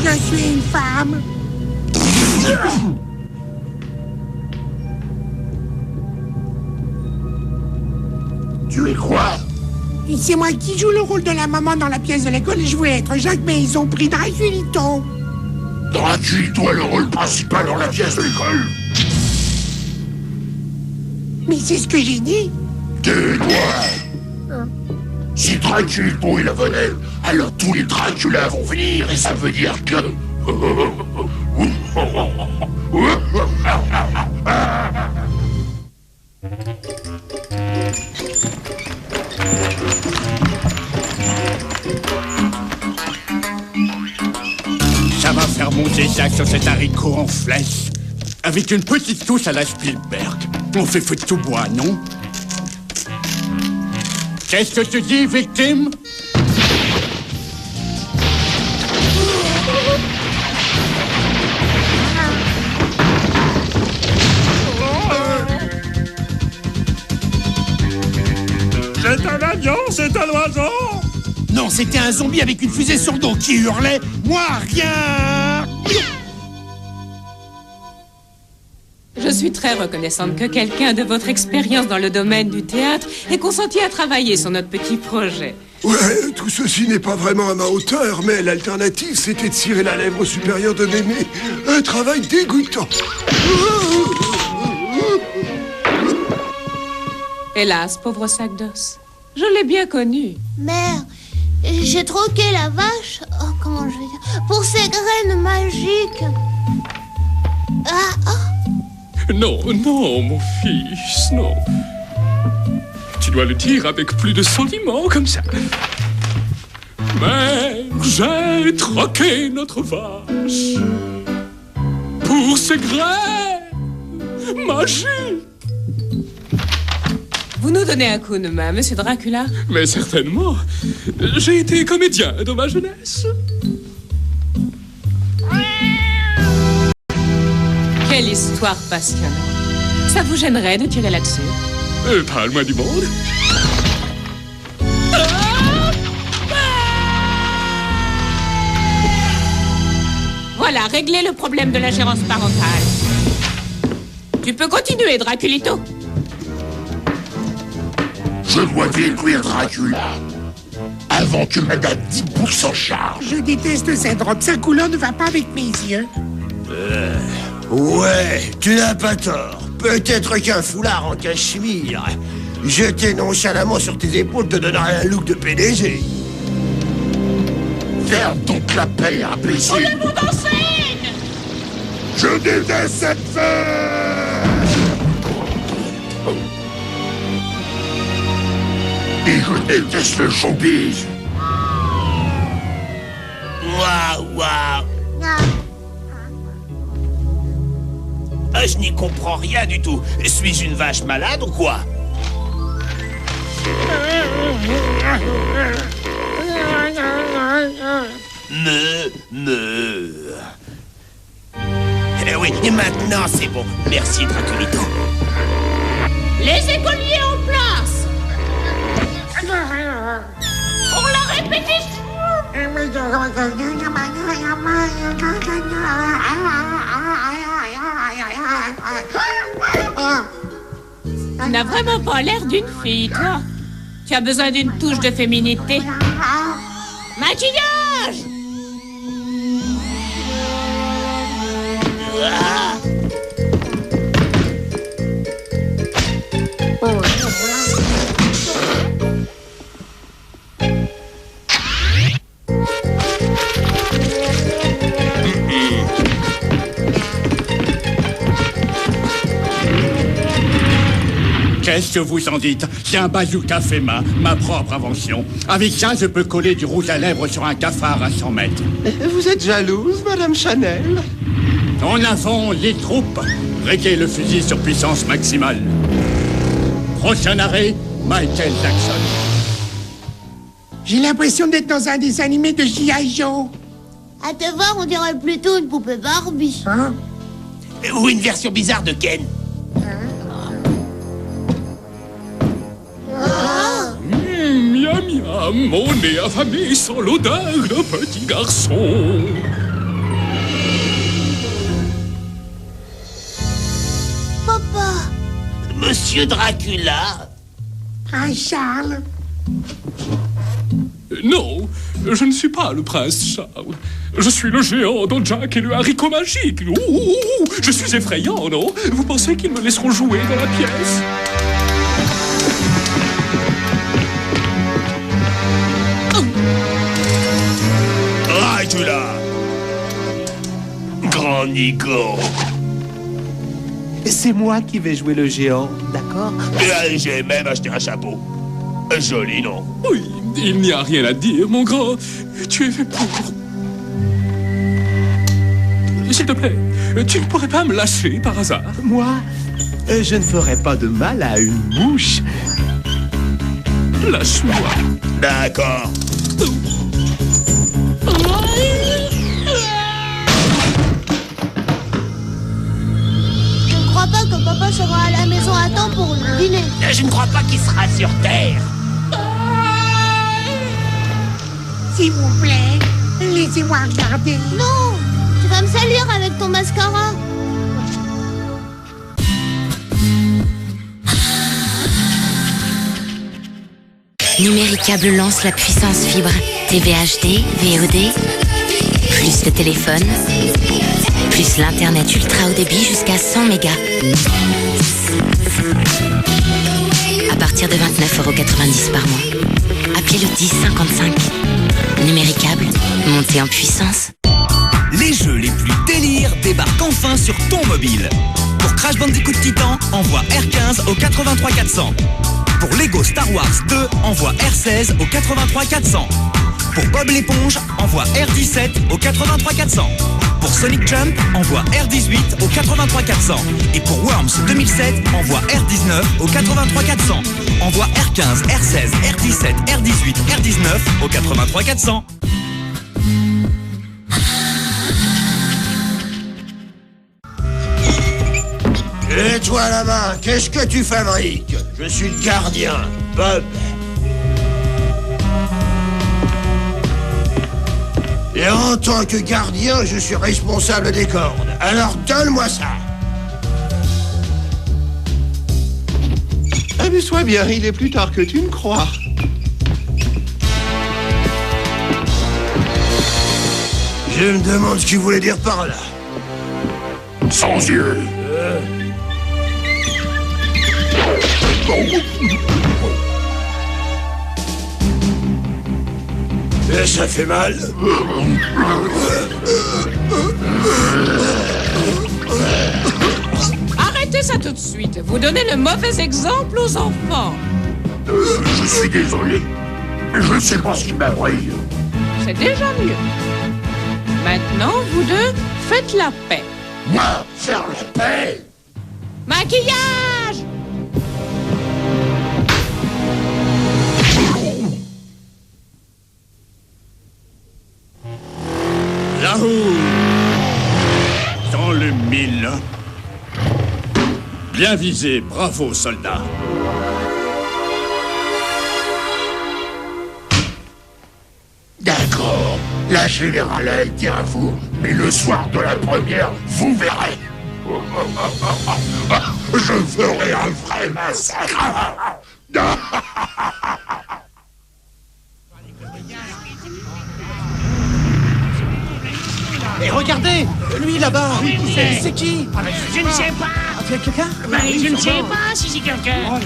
Je suis une femme. Tu es quoi? C'est moi qui joue le rôle de la maman dans la pièce de l'école et je voulais être Jacques, mais ils ont pris Draculito. Draculito est le rôle principal dans la pièce de l'école? Mais c'est ce que j'ai dit. Tais-toi. Si Draculito est la vedette, alors tous les Draculas vont venir et ça veut dire que... Ça va faire monter Jacques sur cet haricot en flèche. Avec une petite touche à la Spielberg. On fait feu de tout bois, non? Qu'est-ce que tu dis, victime? C'est un avion, c'est un oiseau. Non, c'était un zombie avec une fusée sur le dos qui hurlait « Moi, rien !» Je suis très reconnaissante que quelqu'un de votre expérience dans le domaine du théâtre ait consenti à travailler sur notre petit projet. Ouais, tout ceci n'est pas vraiment à ma hauteur, mais l'alternative, c'était de cirer la lèvre supérieure de Mémé. Un travail dégoûtant. Hélas, pauvre sac d'os. Je l'ai bien connu. Mère, J'ai troqué la vache, comment je vais dire, pour ces graines magiques. Non, non, mon fils, non. Tu dois le dire avec plus de sentiments comme ça. Mais j'ai troqué notre vache pour ces graines magiques. Vous nous donnez un coup de main, monsieur Dracula? Mais certainement. J'ai été comédien dans ma jeunesse. Quelle histoire passionnante. Ça vous gênerait de tirer là-dessus? Pas le moins du monde. Voilà, réglez le problème de l'ingérence parentale. Tu peux continuer, Draculito. Je dois détruire Dracula avant que Madame Deadpool s'en charge. Je déteste cette robe, sa couleur ne va pas avec mes yeux. Ouais, tu n'as pas tort. Peut-être qu'un foulard en cachemire jeté nonchalamment sur tes épaules te donnerait un look de PDG. Ferme donc la paix, imbécile. On le monde en scène. Je déteste cette fête. Et je déteste le showbiz. Waouh. Je n'y comprends rien du tout. Suis-je une vache malade ou quoi? Eh oui, et maintenant c'est bon. Merci, Draculito. Les écoliers en place. Pour la répétition. Tu n'as vraiment pas l'air d'une fille, toi. Tu as besoin d'une touche de féminité. Maquillage! Qu'est-ce que vous en dites? C'est un bazooka fait main, ma propre invention. Avec ça, je peux coller du rouge à lèvres sur un cafard à 100 mètres. Vous êtes jalouse, Madame Chanel? En avant, les troupes. Réglez le fusil sur puissance maximale. Prochain arrêt, Michael Jackson. J'ai l'impression d'être dans un dessin animé de G.I. Joe. À te voir, on dirait plutôt une poupée Barbie. Ou une version bizarre de Ken. Miam, miam, mon nez affamé sent l'odeur d'un petit garçon. Papa. Monsieur Dracula. Prince Charles. Non, je ne suis pas le prince Charles. Je suis le géant dont Jack et le haricot magique. Je suis effrayant, non? Vous pensez qu'ils me laisseront jouer dans la pièce? Dracula. Grand Nico. C'est moi qui vais jouer le géant, d'accord? J'ai même acheté un chapeau. Joli, non? Oui, il n'y a rien à dire, mon grand. Tu es fait pour... S'il te plaît, tu ne pourrais pas me lâcher par hasard? Moi, je ne ferai pas de mal à une mouche. Lâche-moi. D'accord. Je ne crois pas que papa sera à la maison à temps pour le dîner. Je ne crois pas qu'il sera sur Terre. S'il vous plaît, laissez-moi regarder. Non, tu vas me salir avec ton mascara. Numéricable lance la puissance fibre. TV HD, VOD, plus le téléphone, plus l'internet ultra haut débit jusqu'à 100 mégas. à partir de 29,90 € par mois. Appelez le 1055. Numéricable, montez en puissance. Les jeux les plus délires débarquent enfin sur ton mobile. Pour Crash Bandicoot Titan, envoie R15 au 83 400. Pour Lego Star Wars 2, envoie R16 au 83 400. Pour Bob l'éponge, envoie R17 au 83 400. Pour Sonic Jump, envoie R18 au 83 400. Et pour Worms 2007, envoie R19 au 83 400. Envoie R15, R16, R17, R18, R19 au 83 400. Et toi là-bas, qu'est-ce que tu fabriques? Je suis le gardien, Bob. Et en tant que gardien, je suis responsable des cordes. Alors donne-moi ça. Amuse-toi bien, il est plus tard que tu ne crois. Je me demande ce qu'il voulait dire par là. Sans yeux. Et ça fait mal. Arrêtez ça tout de suite. Vous donnez le mauvais exemple aux enfants. Je suis désolé. Je ne sais pas ce qui m'abreuve. C'est déjà mieux. Maintenant, vous deux, faites la paix. Moi, faire la paix? Maquillage! Là-haut, dans le mille. Bien visé, bravo, soldat. D'accord, la générale a été à vous, mais le soir de la première, vous verrez. Je ferai un vrai massacre. Et regardez, lui là-bas, c'est qui? Je ne sais pas. Tu as quelqu'un? Je ne sais pas si c'est quelqu'un.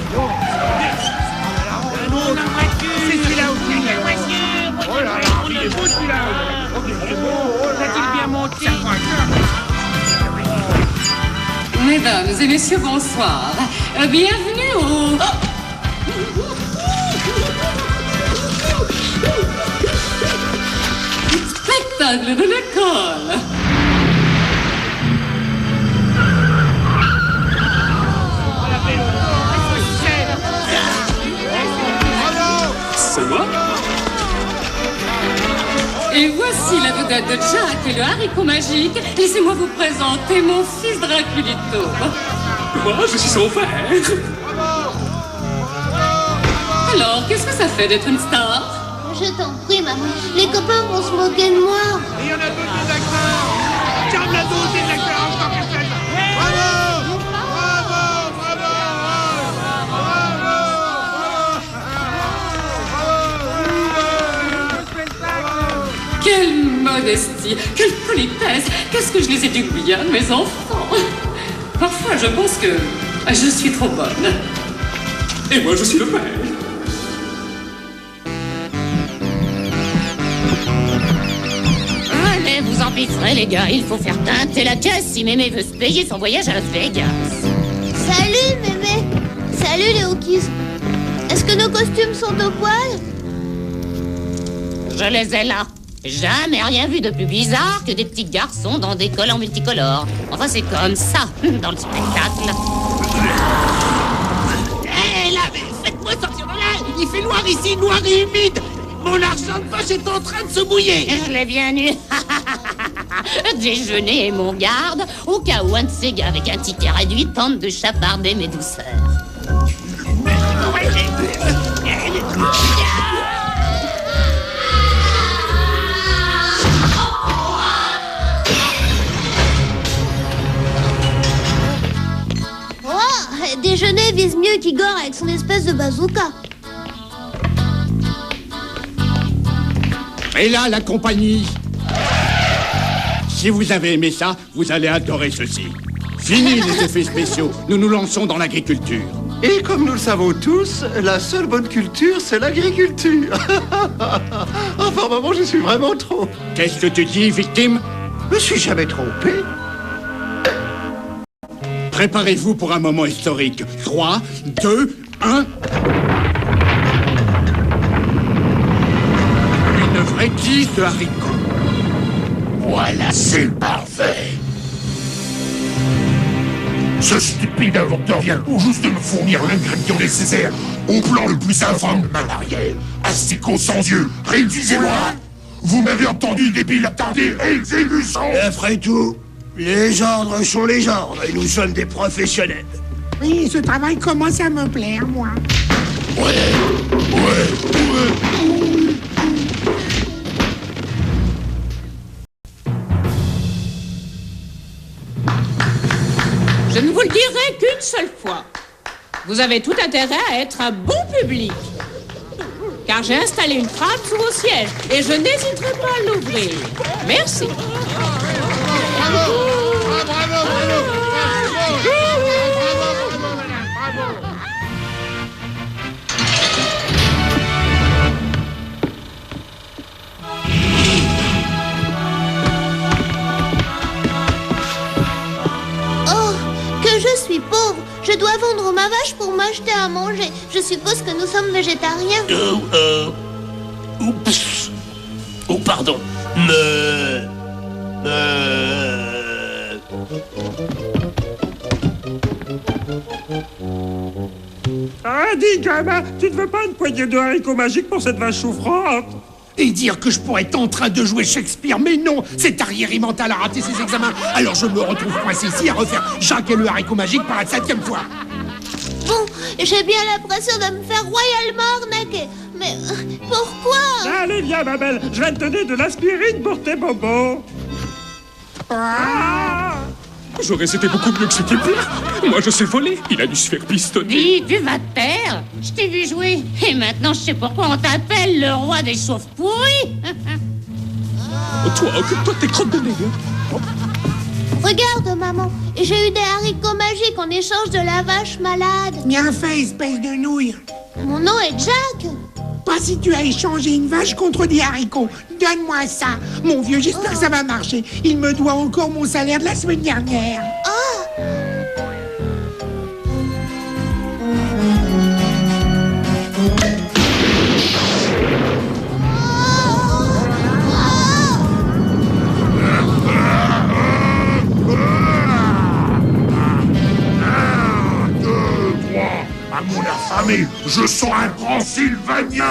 C'est celui-là aussi. La voiture. Oh là là, il est beau celui-là. Va-t-il bien monter? Mesdames et messieurs, bonsoir. Bienvenue au... spectacle de l'école. C'est moi. Et voici la vedette de Jack et le haricot magique. Laissez-moi vous présenter mon fils Draculito. Moi, je suis son frère. Alors, qu'est-ce que ça fait d'être une star? Je t'en prie, maman. Les copains vont se moquer de moi. Il y en a d'autres des acteurs. Tiens, on a d'autres des acteurs encore que ça. Bravo! Bravo! Bravo! Quelle modestie, quelle politesse. Qu'est-ce que je les éduque bien, mes enfants. Parfois, je pense que je suis trop bonne. Et moi, je suis le père. Allez, vous empiffrez, les gars. Il faut faire teinter la caisse si Mémé veut se payer son voyage à Las Vegas. Salut, mémé. Salut, les Hawkies. Est-ce que nos costumes sont au poil? Je les ai là. Jamais rien vu de plus bizarre que des petits garçons dans des collants multicolores. Enfin, c'est comme ça, dans le spectacle. Hé, là, faites-moi sortir de là. Il fait noir ici, noir et humide. Mon argent de poche est en train de se mouiller. Je l'ai bien eu. Déjeuner et mon garde, au cas où un de ces gars avec un ticket réduit tente de chaparder mes douceurs. Oh, déjeuner vise mieux qu'Igor avec son espèce de bazooka. Et là, la compagnie. Si vous avez aimé ça, vous allez adorer ceci. Fini les effets spéciaux, nous nous lançons dans l'agriculture. Et comme nous le savons tous, la seule bonne culture, c'est l'agriculture. Enfin, maman, je suis vraiment trop. Qu'est-ce que tu dis, victime? Je me suis jamais trompé. Préparez-vous pour un moment historique. 3, 2, 1... Une vraie guise de haricots. Voilà, c'est parfait. Ce stupide inventeur vient tout juste de me fournir l'ingrédient nécessaire au plan le plus infâme de Malariel. Asticot sans yeux, réduisez-moi. Vous m'avez entendu, débile attardé, exécution. Après tout, les ordres sont les ordres et nous sommes des professionnels. Oui, ce travail commence à me plaire, moi. Je ne vous le dirai qu'une seule fois. Vous avez tout intérêt à être un bon public. Car j'ai installé une trappe sous vos sièges et je n'hésiterai pas à l'ouvrir. Merci. Je suis pauvre. Je dois vendre ma vache pour m'acheter à manger. Je suppose que nous sommes végétariens. Oups. Oh, pardon. Ah, dis, gamin, tu ne veux pas une poignée de haricots magiques pour cette vache souffrante? Et dire que je pourrais être en train de jouer Shakespeare, mais non, cet arriéré mental a raté ses examens. Alors je me retrouve coincé ici à refaire Jacques et le haricot magique par la 7e fois. Bon, j'ai bien l'impression de me faire royalement arnaquer. Mais pourquoi? Allez, viens, ma belle, je vais te donner de l'aspirine pour tes bobos. J'aurais été beaucoup mieux que ce type-là. Moi, je sais voler. Il a dû se faire pistonner. Dis, tu vas te taire. Je t'ai vu jouer. Et maintenant, je sais pourquoi on t'appelle le roi des chauves pourris. Toi, occupe-toi de tes crottes de nez. Regarde, maman. J'ai eu des haricots magiques en échange de la vache malade. Bien fait, espèce de nouille. Mon nom est Jack. Pas si tu as échangé une vache contre des haricots. Donne-moi ça. Mon vieux, j'espère que ça va marcher. Il me doit encore mon salaire de la semaine dernière. À mon affamé, je sens un grand Sylvanien.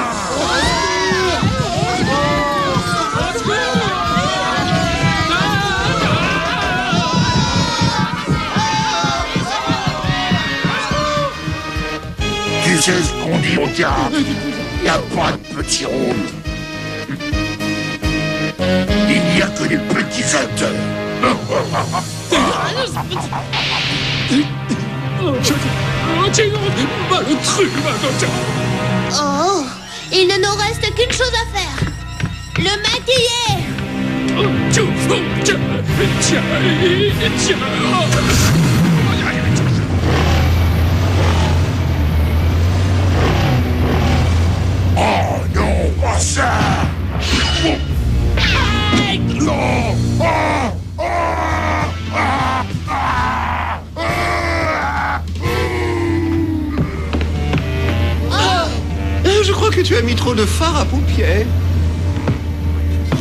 Tu sais ce qu'on dit au théâtre, il n'y a pas de petits rôles. Il n'y a que des petits acteurs. Oh, il ne nous reste qu'une chose à faire. Le maquiller. Oh non, pas ça. Non. Je crois que tu as mis trop de fard à paupières.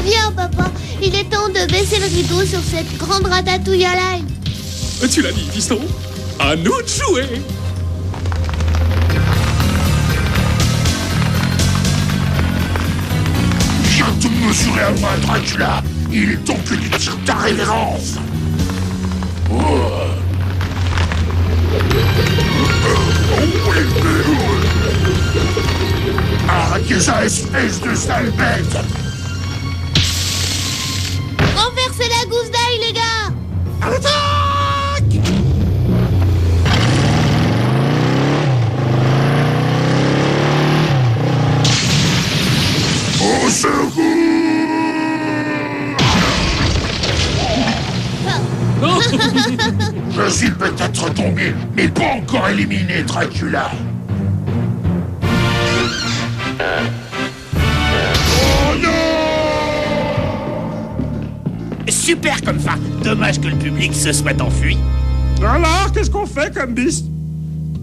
Viens, papa. Il est temps de baisser le rideau sur cette grande ratatouille à l'ail. Tu l'as dit, fiston. À nous de jouer. Viens te mesurer à moi, Dracula. Il est temps que tu tires ta révérence. Arrêtez ça, espèce de sale bête. Renversez la gousse d'ail, les gars. Attaque! Au secours! Je suis peut-être tombé, mais pas encore éliminé, Dracula. Oh non! Super comme fin. Dommage que le public se soit enfui. Alors, qu'est-ce qu'on fait comme bis?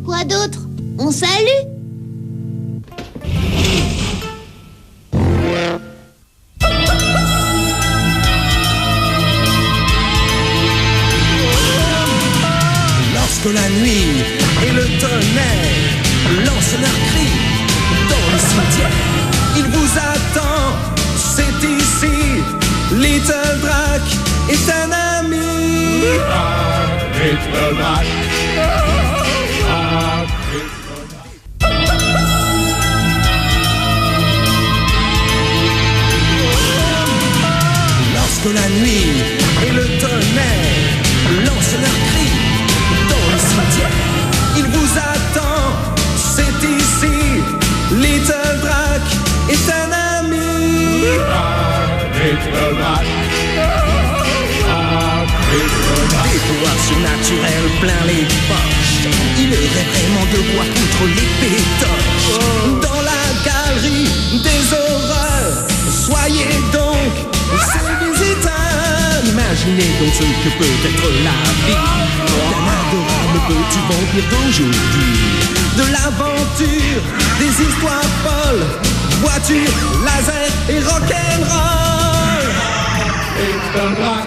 Quoi d'autre? On salue? Lorsque la nuit et le tonnerre lancent leurs cris dans le cimetière, il vous attend, c'est ici. Little Drac est un ami. Little Drac. Lorsque la nuit et le tonnerre lancent leurs cris dans le cimetière, il vous attend, c'est ici. Little Drac est un ami. Little Drac. Des pouvoirs surnaturels plein les poches. Il aurait vraiment de quoi contre les pétoches. Dans la galerie des horreurs, soyez donc ses visiteurs. Imaginez donc ce que peut être la vie d'un adorable petit vampire d'aujourd'hui. De l'aventure, des histoires folles, voitures, laser et rock'n'roll. Little Drac.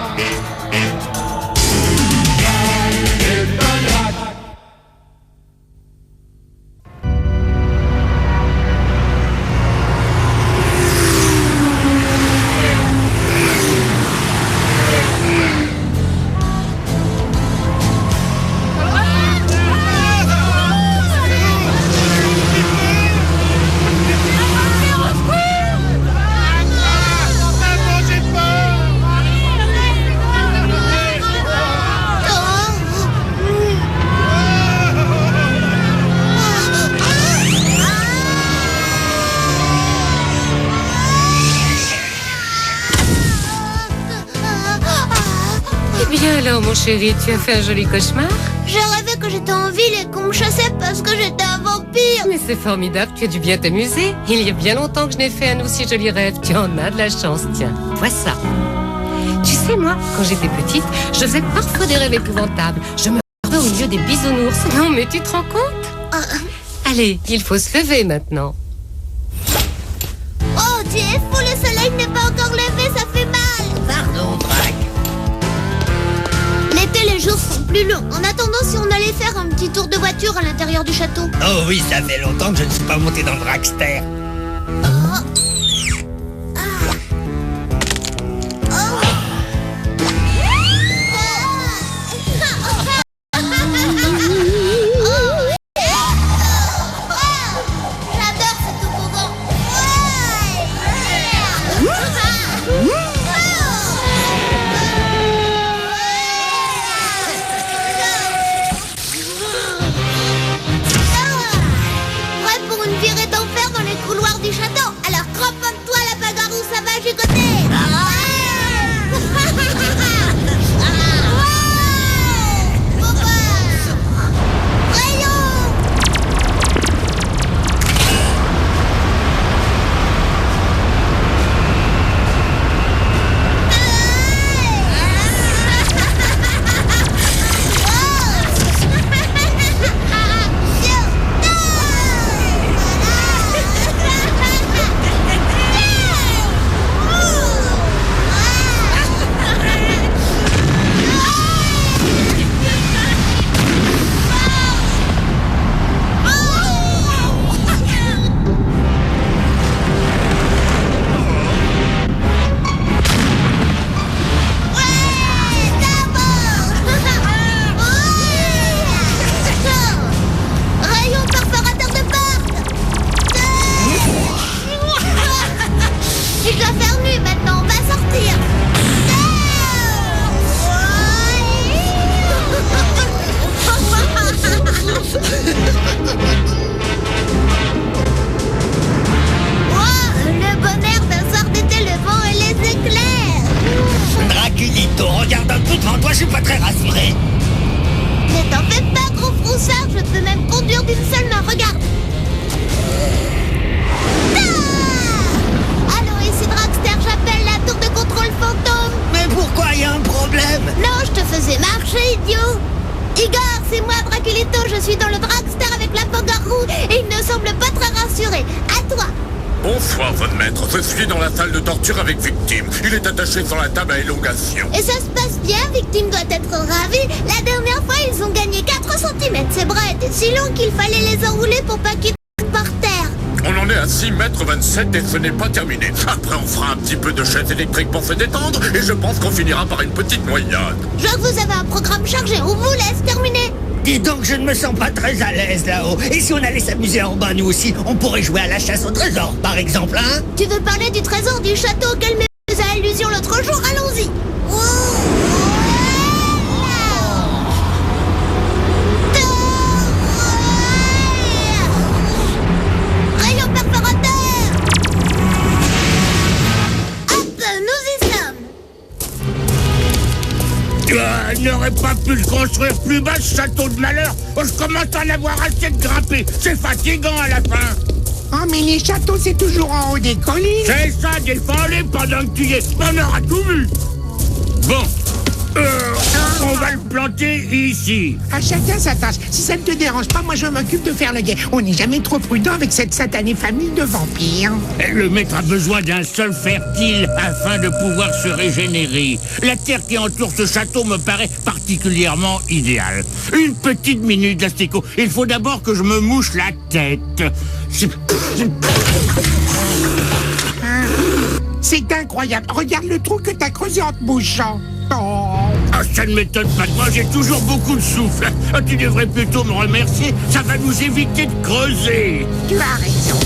Alors, mon chéri, tu as fait un joli cauchemar? J'ai rêvé que j'étais en ville et qu'on me chassait parce que j'étais un vampire. Mais c'est formidable, tu as dû bien t'amuser. Il y a bien longtemps que je n'ai fait un aussi joli rêve. Tu en as de la chance, tiens. Vois ça. Tu sais, moi, quand j'étais petite, je faisais parfois des rêves épouvantables. Je me retrouvais au milieu des bisounours. Non, mais tu te rends compte? Allez, il faut se lever maintenant. Oh, tu es fou, le soleil n'est pas encore levé, ça fait mal. Pardon, Drac. L'été, les jours sont plus longs. En attendant, si on allait faire un petit tour de voiture à l'intérieur du château. Oh oui, ça fait longtemps que je ne suis pas monté dans le Dragster. Draculito, regarde un peu devant toi, je suis pas très rassuré. je suis dans le dragster avec la Fangaroo et il ne semble pas très rassuré. À toi. Bonsoir, votre maître. Je suis dans la salle de torture avec Victime. Il est attaché sur la table à élongation. Et ça se passe bien, Victime doit être ravi. La dernière fois, ils ont gagné 4 cm. Ses bras étaient si longs qu'il fallait les enrouler pour pas qu'ils par terre. On en est à 6,27 m et ce n'est pas terminé. Après, on fera un petit peu de chaise électrique pour se détendre et je pense qu'on finira par une petite noyade. Je vois que vous avez un programme chargé. On vous laisse terminer. Dis donc, je ne me sens pas très à l'aise là-haut. Et si on allait s'amuser en bas, nous aussi, on pourrait jouer à la chasse au trésor, par exemple, hein? Tu veux parler du trésor du château auquel me faisait allusion l'autre jour? Allons-y. Rayon perforateur. Hop, nous y sommes. N'aurais pas pu le construire plus bas, ce château de malheur. Je commence à en avoir assez de grimper. C'est fatigant à la fin. Oh, mais les châteaux, c'est toujours en haut des collines. C'est ça, défends-les pendant que tu y es. On aura tout vu. Bon. On va le planter ici. À chacun sa tâche. Si ça ne te dérange pas, moi je m'occupe de faire le guet. On n'est jamais trop prudent avec cette satanée famille de vampires. Le maître a besoin d'un sol fertile afin de pouvoir se régénérer. La terre qui entoure ce château me paraît particulièrement idéale. Une petite minute, Astico. Il faut d'abord que je me mouche la tête. C'est incroyable. Regarde le trou que t'as creusé en te mouchant. Oh. Ah, ça ne m'étonne pas de moi, j'ai toujours beaucoup de souffle. Ah, tu devrais plutôt me remercier, ça va nous éviter de creuser. Tu as raison.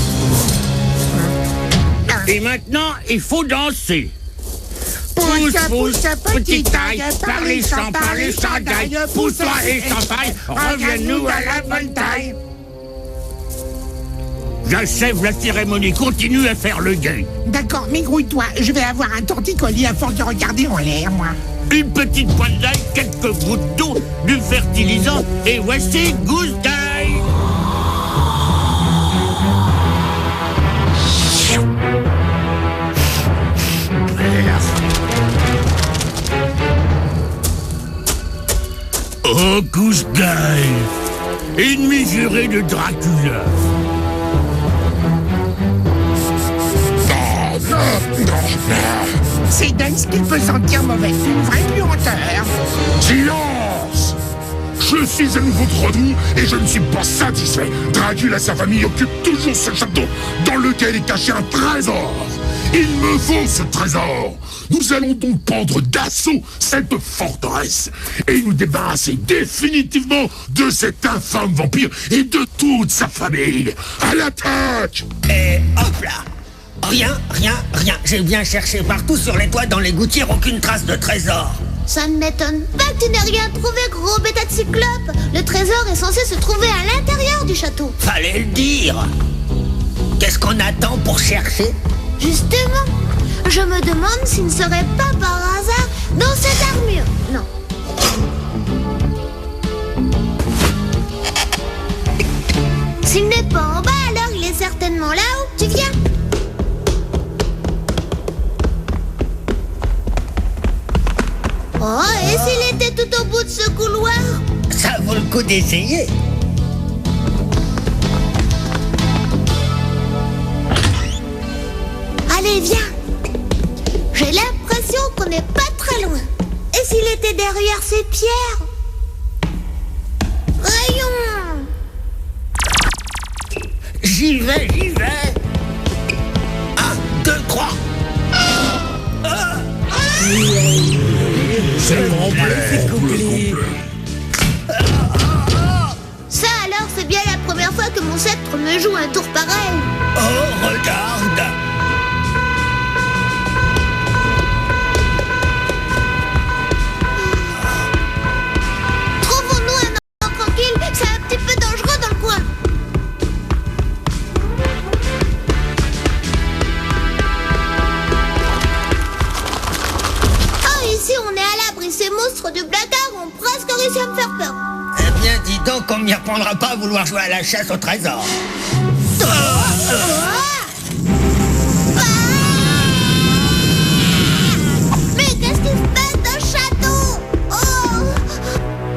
Et maintenant, il faut danser. Pousse, pousse, petite taille, par les champs d'ail, pousse-toi et champagne, reviens-nous à la bonne taille. J'achève la cérémonie, continue à faire le guet. D'accord, mais grouille-toi, je vais avoir un torticolis à force de regarder en l'air, moi. Une petite pointe d'ail, quelques gouttes d'eau, du fertilisant, et voici gousse d'ail. Oh, gousse d'ail, ennemi juré de Dracula. C'est dingue ce qu'il peut sentir mauvais. Une vraie puanteur. Silence! Je suis un nouveau Gredou et je ne suis pas satisfait. Dracula et sa famille occupent toujours ce château dans lequel est caché un trésor. Il me faut ce trésor. Nous allons donc prendre d'assaut cette forteresse et nous débarrasser définitivement de cet infâme vampire et de toute sa famille. À l'attaque! Et hop là! Rien. J'ai bien cherché partout sur les toits, dans les gouttières, aucune trace de trésor. Ça ne m'étonne pas que tu n'aies rien trouvé, gros bêta de cyclope. Le trésor est censé se trouver à l'intérieur du château. Fallait le dire. Qu'est-ce qu'on attend pour chercher? Justement, je me demande s'il ne serait pas par hasard dans cette armure. Non. S'il n'est pas en bas, alors il est certainement là-haut. Tu viens? Oh, et s'il était tout au bout de ce couloir? Ça vaut le coup d'essayer. Allez, viens. J'ai l'impression qu'on n'est pas très loin. Et s'il était derrière ces pierres? Rayon! J'y vais. 1, 2, 3. C'est complet. Ça alors, c'est bien la première fois que mon sceptre me joue un tour pareil. Oh, regarde. Trouvons-nous un endroit tranquille, c'est un petit peu dangereux dans le coin. Oh, ici on est à l'abri, ces monstres du placard ont presque réussi à me faire peur. Eh bien, dis donc, on m'y reprendra pas à vouloir jouer à la chasse au trésor. Mais qu'est-ce qui se passe dans le château? Oh!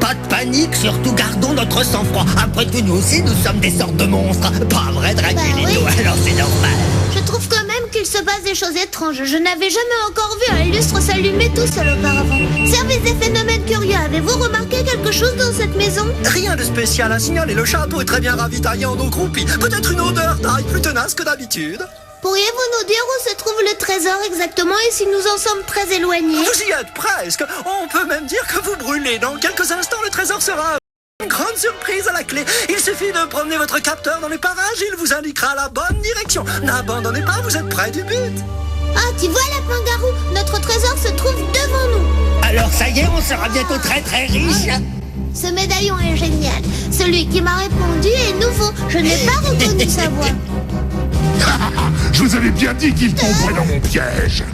Pas de panique, surtout gardons notre sang-froid. Après tout, nous aussi, nous sommes des sortes de monstres. Pas vrai, Draculito, alors c'est normal. Je trouve quand même qu'il se passe des choses étranges. Je n'avais jamais encore vu un lustre s'allumer tout seul auparavant. Service des phénomènes curieux, avez-vous remarqué quelque chose dans cette maison? Rien de spécial à signaler, le château est très bien ravitaillé en eau croupie. Peut-être une odeur d'ail plus tenace que d'habitude. Pourriez-vous nous dire où se trouve le trésor exactement et si nous en sommes très éloignés? Vous y êtes presque. On peut même dire que vous brûlez. Dans quelques instants, le trésor sera une grande surprise à la clé. Il suffit de promener votre capteur dans les parages, il vous indiquera la bonne direction. N'abandonnez pas, vous êtes près du but. Ah, tu vois, Lapin-Garou, notre trésor se trouve devant nous. Alors ça y est, on sera bientôt très très riche. Ce médaillon est génial. Celui qui m'a répondu est nouveau. Je n'ai pas reconnu sa voix. Je vous avais bien dit qu'il tomberait dans mon piège.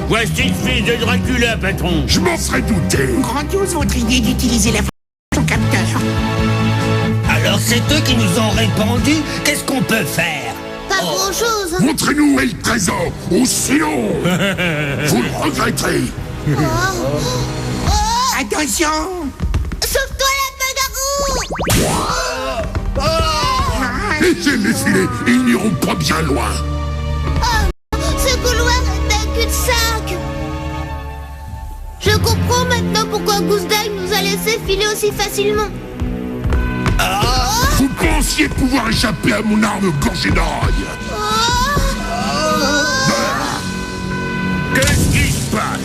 Voici le fils de Dracula, patron. Je m'en serais douté. Grandiose votre idée d'utiliser la capteur. Alors c'est eux qui nous ont répondu. Qu'est-ce qu'on peut faire? Pas grand-chose. Montrez-nous où est le trésor, ou sinon, vous le regretterez. Attention! Sauve-toi, Lapin-Garou! Laissez-les filer, ils n'iront pas bien loin. Oh, ce couloir est un cul-de-sac. Je comprends maintenant pourquoi Gousse-Dague nous a laissé filer aussi facilement. Vous pensiez pouvoir échapper à mon arme gorgée d'ail. Qu'est-ce qui se passe?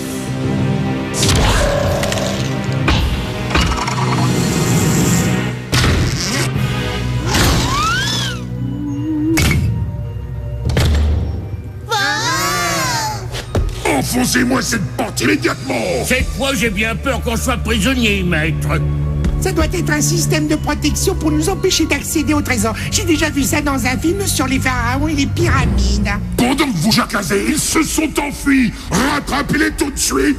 Enfoncez-moi cette porte immédiatement. Cette fois, j'ai bien peur qu'on soit prisonnier, maître. Ça doit être un système de protection pour nous empêcher d'accéder au trésor. J'ai déjà vu ça dans un film sur les pharaons et les pyramides. Pendant que vous jacasez, ils se sont enfuis. Rattrapez-les tout de suite.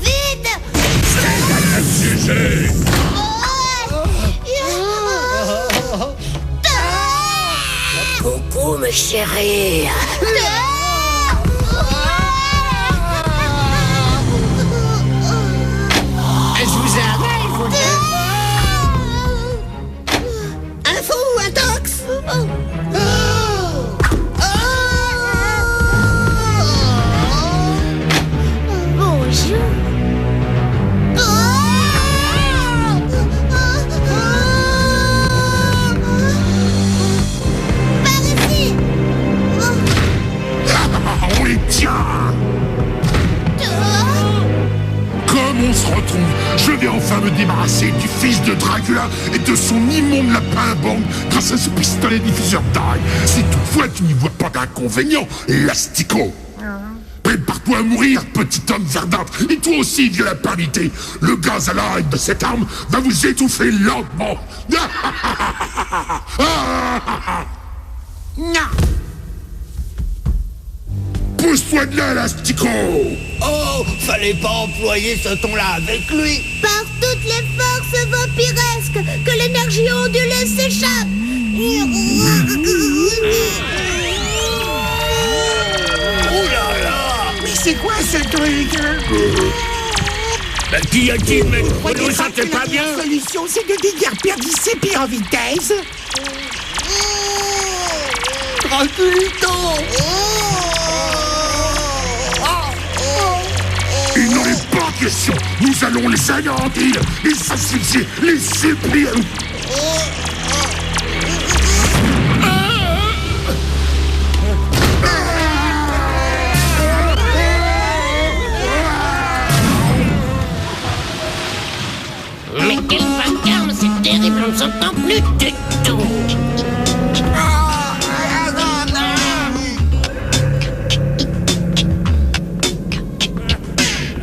Vite! C'est un sujet. Coucou, mes chéris. Je vous arrête, vous deux. Un fou ou un tox? Bonjour. Par ici. On les tient. Comme on se retrouve, je vais enfin me débarrasser du fils de Dracula et de son immonde lapin à bande grâce à ce pistolet diffuseur d'ail. Si toutefois tu n'y vois pas d'inconvénient, l'asticot. Prépare-toi à mourir, petit homme verdâtre. Et toi aussi, vieux lapin vité. Le gaz à l'ail de cette arme va vous étouffer lentement. Non! Pousse-toi de là, l'asticot. Oh, fallait pas employer ce ton-là avec lui. Par toutes les forces vampiresques, que l'énergie onduleuse s'échappe. Oh là là! Mais c'est quoi ce truc? Qu'y a-t-il, maître? Vous Croyez ne pas sentez que pas la bien? meilleure solution, c'est de déguerpir d'ici puis en vitesse? Draculito! Il n'en est pas question. Nous allons les anéantir, les asphyxier, les supplier. Mais quel vacarme, c'est terrible, on ne s'entend plus du tout.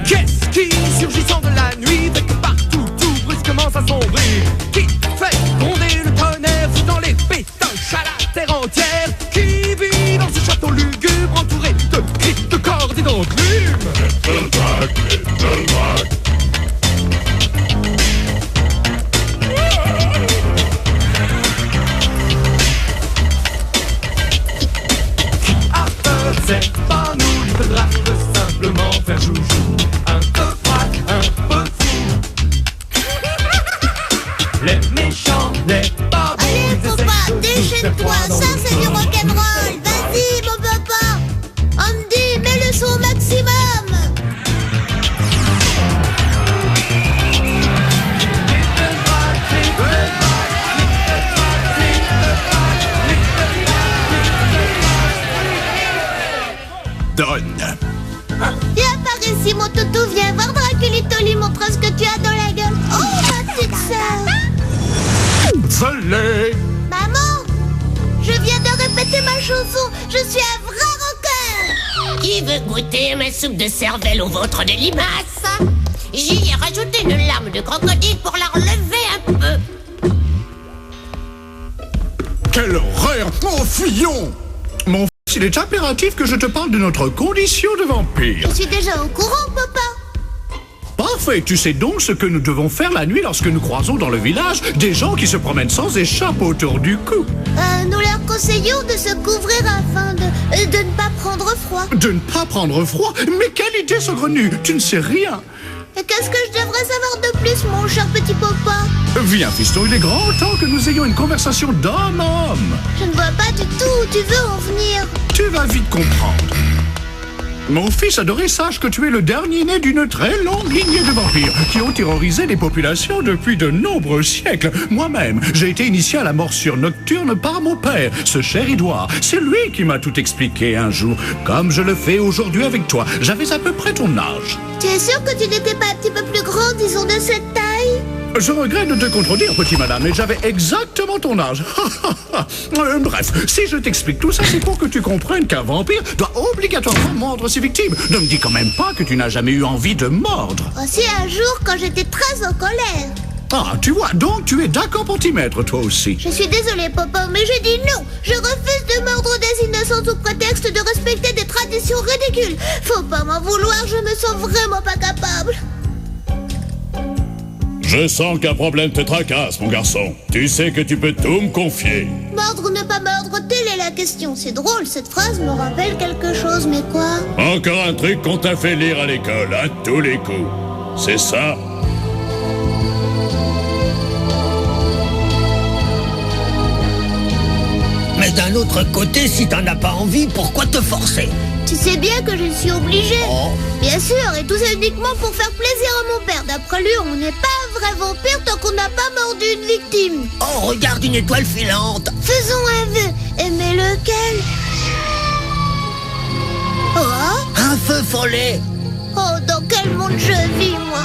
Qu'est-ce qui, surgissant de la nuit, fait que partout tout brusquement s'assombrit? Qui fait gronder le tonnerre, foutant les pétoches à la terre entière? Qui vit dans ce château lugubre, entouré de cris, de cordes et d'enclumes? C'est pas nous, il faudra de simplement faire joujou. Un peu frac, un peu fou. toi dans Ça, c'est du rock'n'roll. Vas-y, mon papa. Andy, mets le son au maximum. Donne. Viens par ici, mon toutou. Viens voir Draculito, lui montre ce que tu as dans la gueule. Oh, ma petite sœur. Volé. Maman, je viens de répéter ma chanson. Je suis un vrai rocker. Qui veut goûter ma soupe de cervelle au ventre de limace? J'y ai rajouté une larme de crocodile pour la relever un peu. Quelle horreur. Oh, fuyons. Mon fils, il est impératif que je te parle de notre condition de vampire. Je suis déjà au courant, papa. Parfait, tu sais donc ce que nous devons faire la nuit lorsque nous croisons dans le village des gens qui se promènent sans écharpe autour du cou. Nous leur conseillons de se couvrir afin de ne pas prendre froid. De ne pas prendre froid? Mais quelle idée saugrenue! Tu ne sais rien. Et qu'est-ce que je devrais savoir de plus, mon cher petit papa? Viens, fiston, il est grand temps que nous ayons une conversation d'homme à homme. Je ne vois pas du tout où tu veux en venir. Tu vas vite comprendre. Mon fils adoré, sache que tu es le dernier né d'une très longue lignée de vampires qui ont terrorisé les populations depuis de nombreux siècles. Moi-même, j'ai été initié à la morsure nocturne par mon père, ce cher Édouard. C'est lui qui m'a tout expliqué un jour, comme je le fais aujourd'hui avec toi. J'avais à peu près ton âge. Tu es sûr que tu n'étais pas un petit peu plus grand, disons, de cette taille? Je regrette de te contredire, petit madame, mais j'avais exactement ton âge. Bref, si je t'explique tout ça, c'est pour que tu comprennes qu'un vampire doit obligatoirement mordre ses victimes. Ne me dis quand même pas que tu n'as jamais eu envie de mordre. Aussi un jour, quand j'étais très en colère. Ah, tu vois, donc tu es d'accord pour t'y mettre, toi aussi. Je suis désolée, papa, mais j'ai dit non. Je refuse de mordre des innocents sous prétexte de respecter des traditions ridicules. Faut pas m'en vouloir, je me sens vraiment pas capable. Je sens qu'un problème te tracasse, mon garçon. Tu sais que tu peux tout me confier. Mordre ou ne pas mordre, telle est la question. C'est drôle, cette phrase me rappelle quelque chose, mais quoi? Encore un truc qu'on t'a fait lire à l'école, à tous les coups. C'est ça? Mais d'un autre côté, si t'en as pas envie, pourquoi te forcer? Tu sais bien que je suis obligée. Oh. Bien sûr, et tout ça uniquement pour faire plaisir à mon père. D'après lui, on n'est pas un vrai vampire tant qu'on n'a pas mordu une victime. Oh, regarde une étoile filante. Faisons un vœu. Mais lequel? Oh? Un feu follet. Oh, dans quel monde je vis, moi?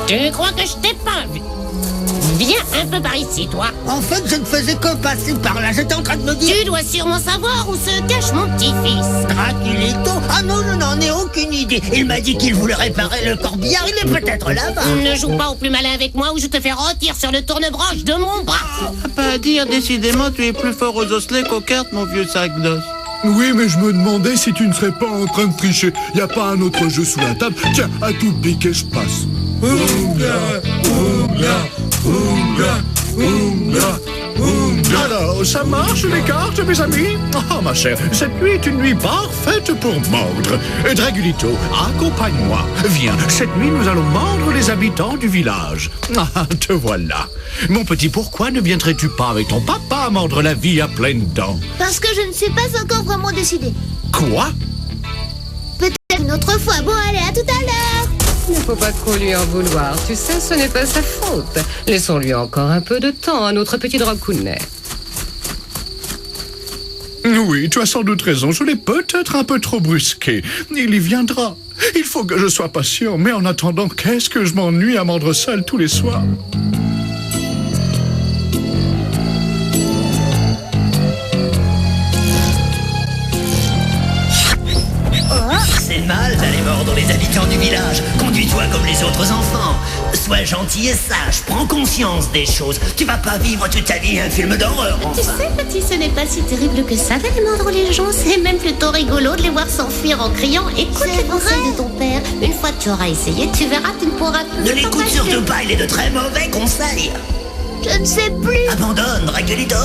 Tu crois que je t'ai pas vu? Viens un peu par ici, toi. En fait, je ne faisais que passer par là. J'étais en train de me dire... Tu dois sûrement savoir où se cache mon petit-fils. Draculito? Ah non, je n'en ai aucune idée. Il m'a dit qu'il voulait réparer le corbillard. Il est peut-être là-bas. Ne joue pas au plus malin avec moi ou je te fais rôtir sur le tourne-branche de mon bras. Pas à dire, décidément, tu es plus fort aux osselets qu'aux cartes, mon vieux sac d'os. Oui, mais je me demandais si tu ne serais pas en train de tricher. Y a pas un autre jeu sous la table? Tiens, à tout piquer, je passe. Alors, ça marche les cartes, mes amis? Ah, ma chère, cette nuit est une nuit parfaite pour mordre. Dragulito, accompagne-moi. Viens, cette nuit, nous allons mordre les habitants du village. Ah, te voilà. Mon petit, pourquoi ne viendrais-tu pas avec ton papa mordre la vie à pleines dents? Parce que je ne suis pas encore vraiment décidée. Quoi? Peut-être une autre fois. Bon, allez, à tout à l'heure. Il ne faut pas trop lui en vouloir. Tu sais, ce n'est pas sa faute. Laissons-lui encore un peu de temps à notre petit dracounet. Oui, tu as sans doute raison. Je l'ai peut-être un peu trop brusqué. Il y viendra. Il faut que je sois patient. Mais en attendant, qu'est-ce que je m'ennuie à mordre seul tous les soirs? C'est mal d'aller mordre les habitants du village. Conduis-toi comme les autres enfants. Sois gentil et sage. Prends conscience des choses. Tu vas pas vivre toute ta vie un film d'horreur, Tu enfin. sais, petit, ce n'est pas si terrible que ça d'aller mordre les gens. C'est même plutôt rigolo de les voir s'enfuir en criant. Écoute les conseils de ton père. Une fois que tu auras essayé, tu verras, tu ne pourras plus. Ne l'écoute surtout pas, il est de très mauvais conseils. Je ne sais plus. Abandonne, Draculito.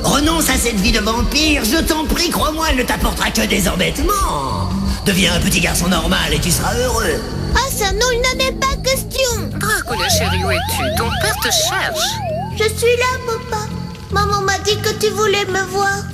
Renonce à cette vie de vampire. Je t'en prie, crois-moi, elle ne t'apportera que des embêtements. Deviens un petit garçon normal et tu seras heureux. Ah, ça non, il n'en est pas question. Dracula, chérie, où es-tu? Ton père te cherche. Je suis là, papa. Maman m'a dit que tu voulais me voir.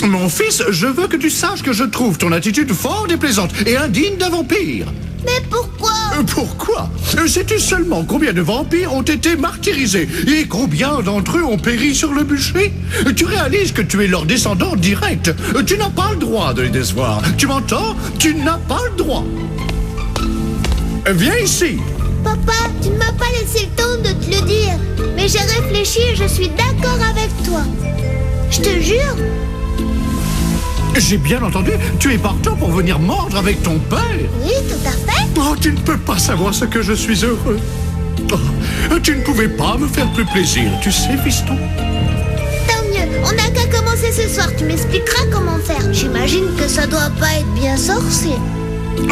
Mon fils, je veux que tu saches que je trouve ton attitude fort déplaisante et indigne d'un vampire. Mais pourquoi? Pourquoi? Sais-tu seulement combien de vampires ont été martyrisés et combien d'entre eux ont péri sur le bûcher? Tu réalises que tu es leur descendant direct. Tu n'as pas le droit de les décevoir. Tu m'entends? Tu n'as pas le droit. Viens ici. Papa, tu ne m'as pas laissé le temps de te le dire. Mais j'ai réfléchi et je suis d'accord avec toi. Je te jure. J'ai bien entendu, tu es partant pour venir mordre avec ton père. Oui, tout à fait. Oh, tu ne peux pas savoir ce que je suis heureux. Oh, tu ne pouvais pas me faire plus plaisir, tu sais, fiston. Tant mieux, on n'a qu'à commencer ce soir. Tu m'expliqueras comment faire. J'imagine que ça doit pas être bien sorcier.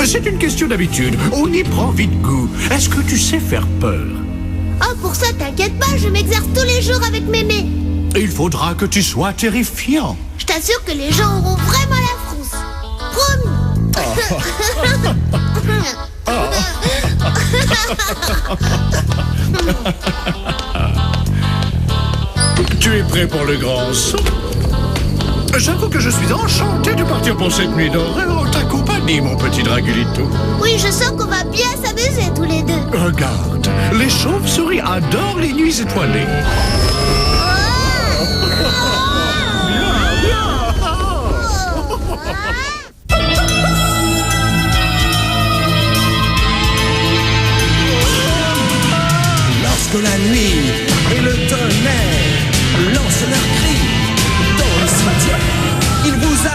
C'est une question d'habitude. On y prend vite goût. Est-ce que tu sais faire peur? Oh, pour ça, t'inquiète pas, je m'exerce tous les jours avec mémé. Il faudra que tu sois terrifiant. Je t'assure que les gens auront vraiment la frousse. Promis. Tu es prêt pour le grand saut? J'avoue que je suis enchanté de partir pour cette nuit d'horreur en ta compagnie, mon petit Dragulito. Oui, je sens qu'on va bien s'amuser tous les deux. Regarde, les chauves-souris adorent les nuits étoilées. Lorsque la nuit et le tonnerre lancent leurs cris dans le cimetière, il vous a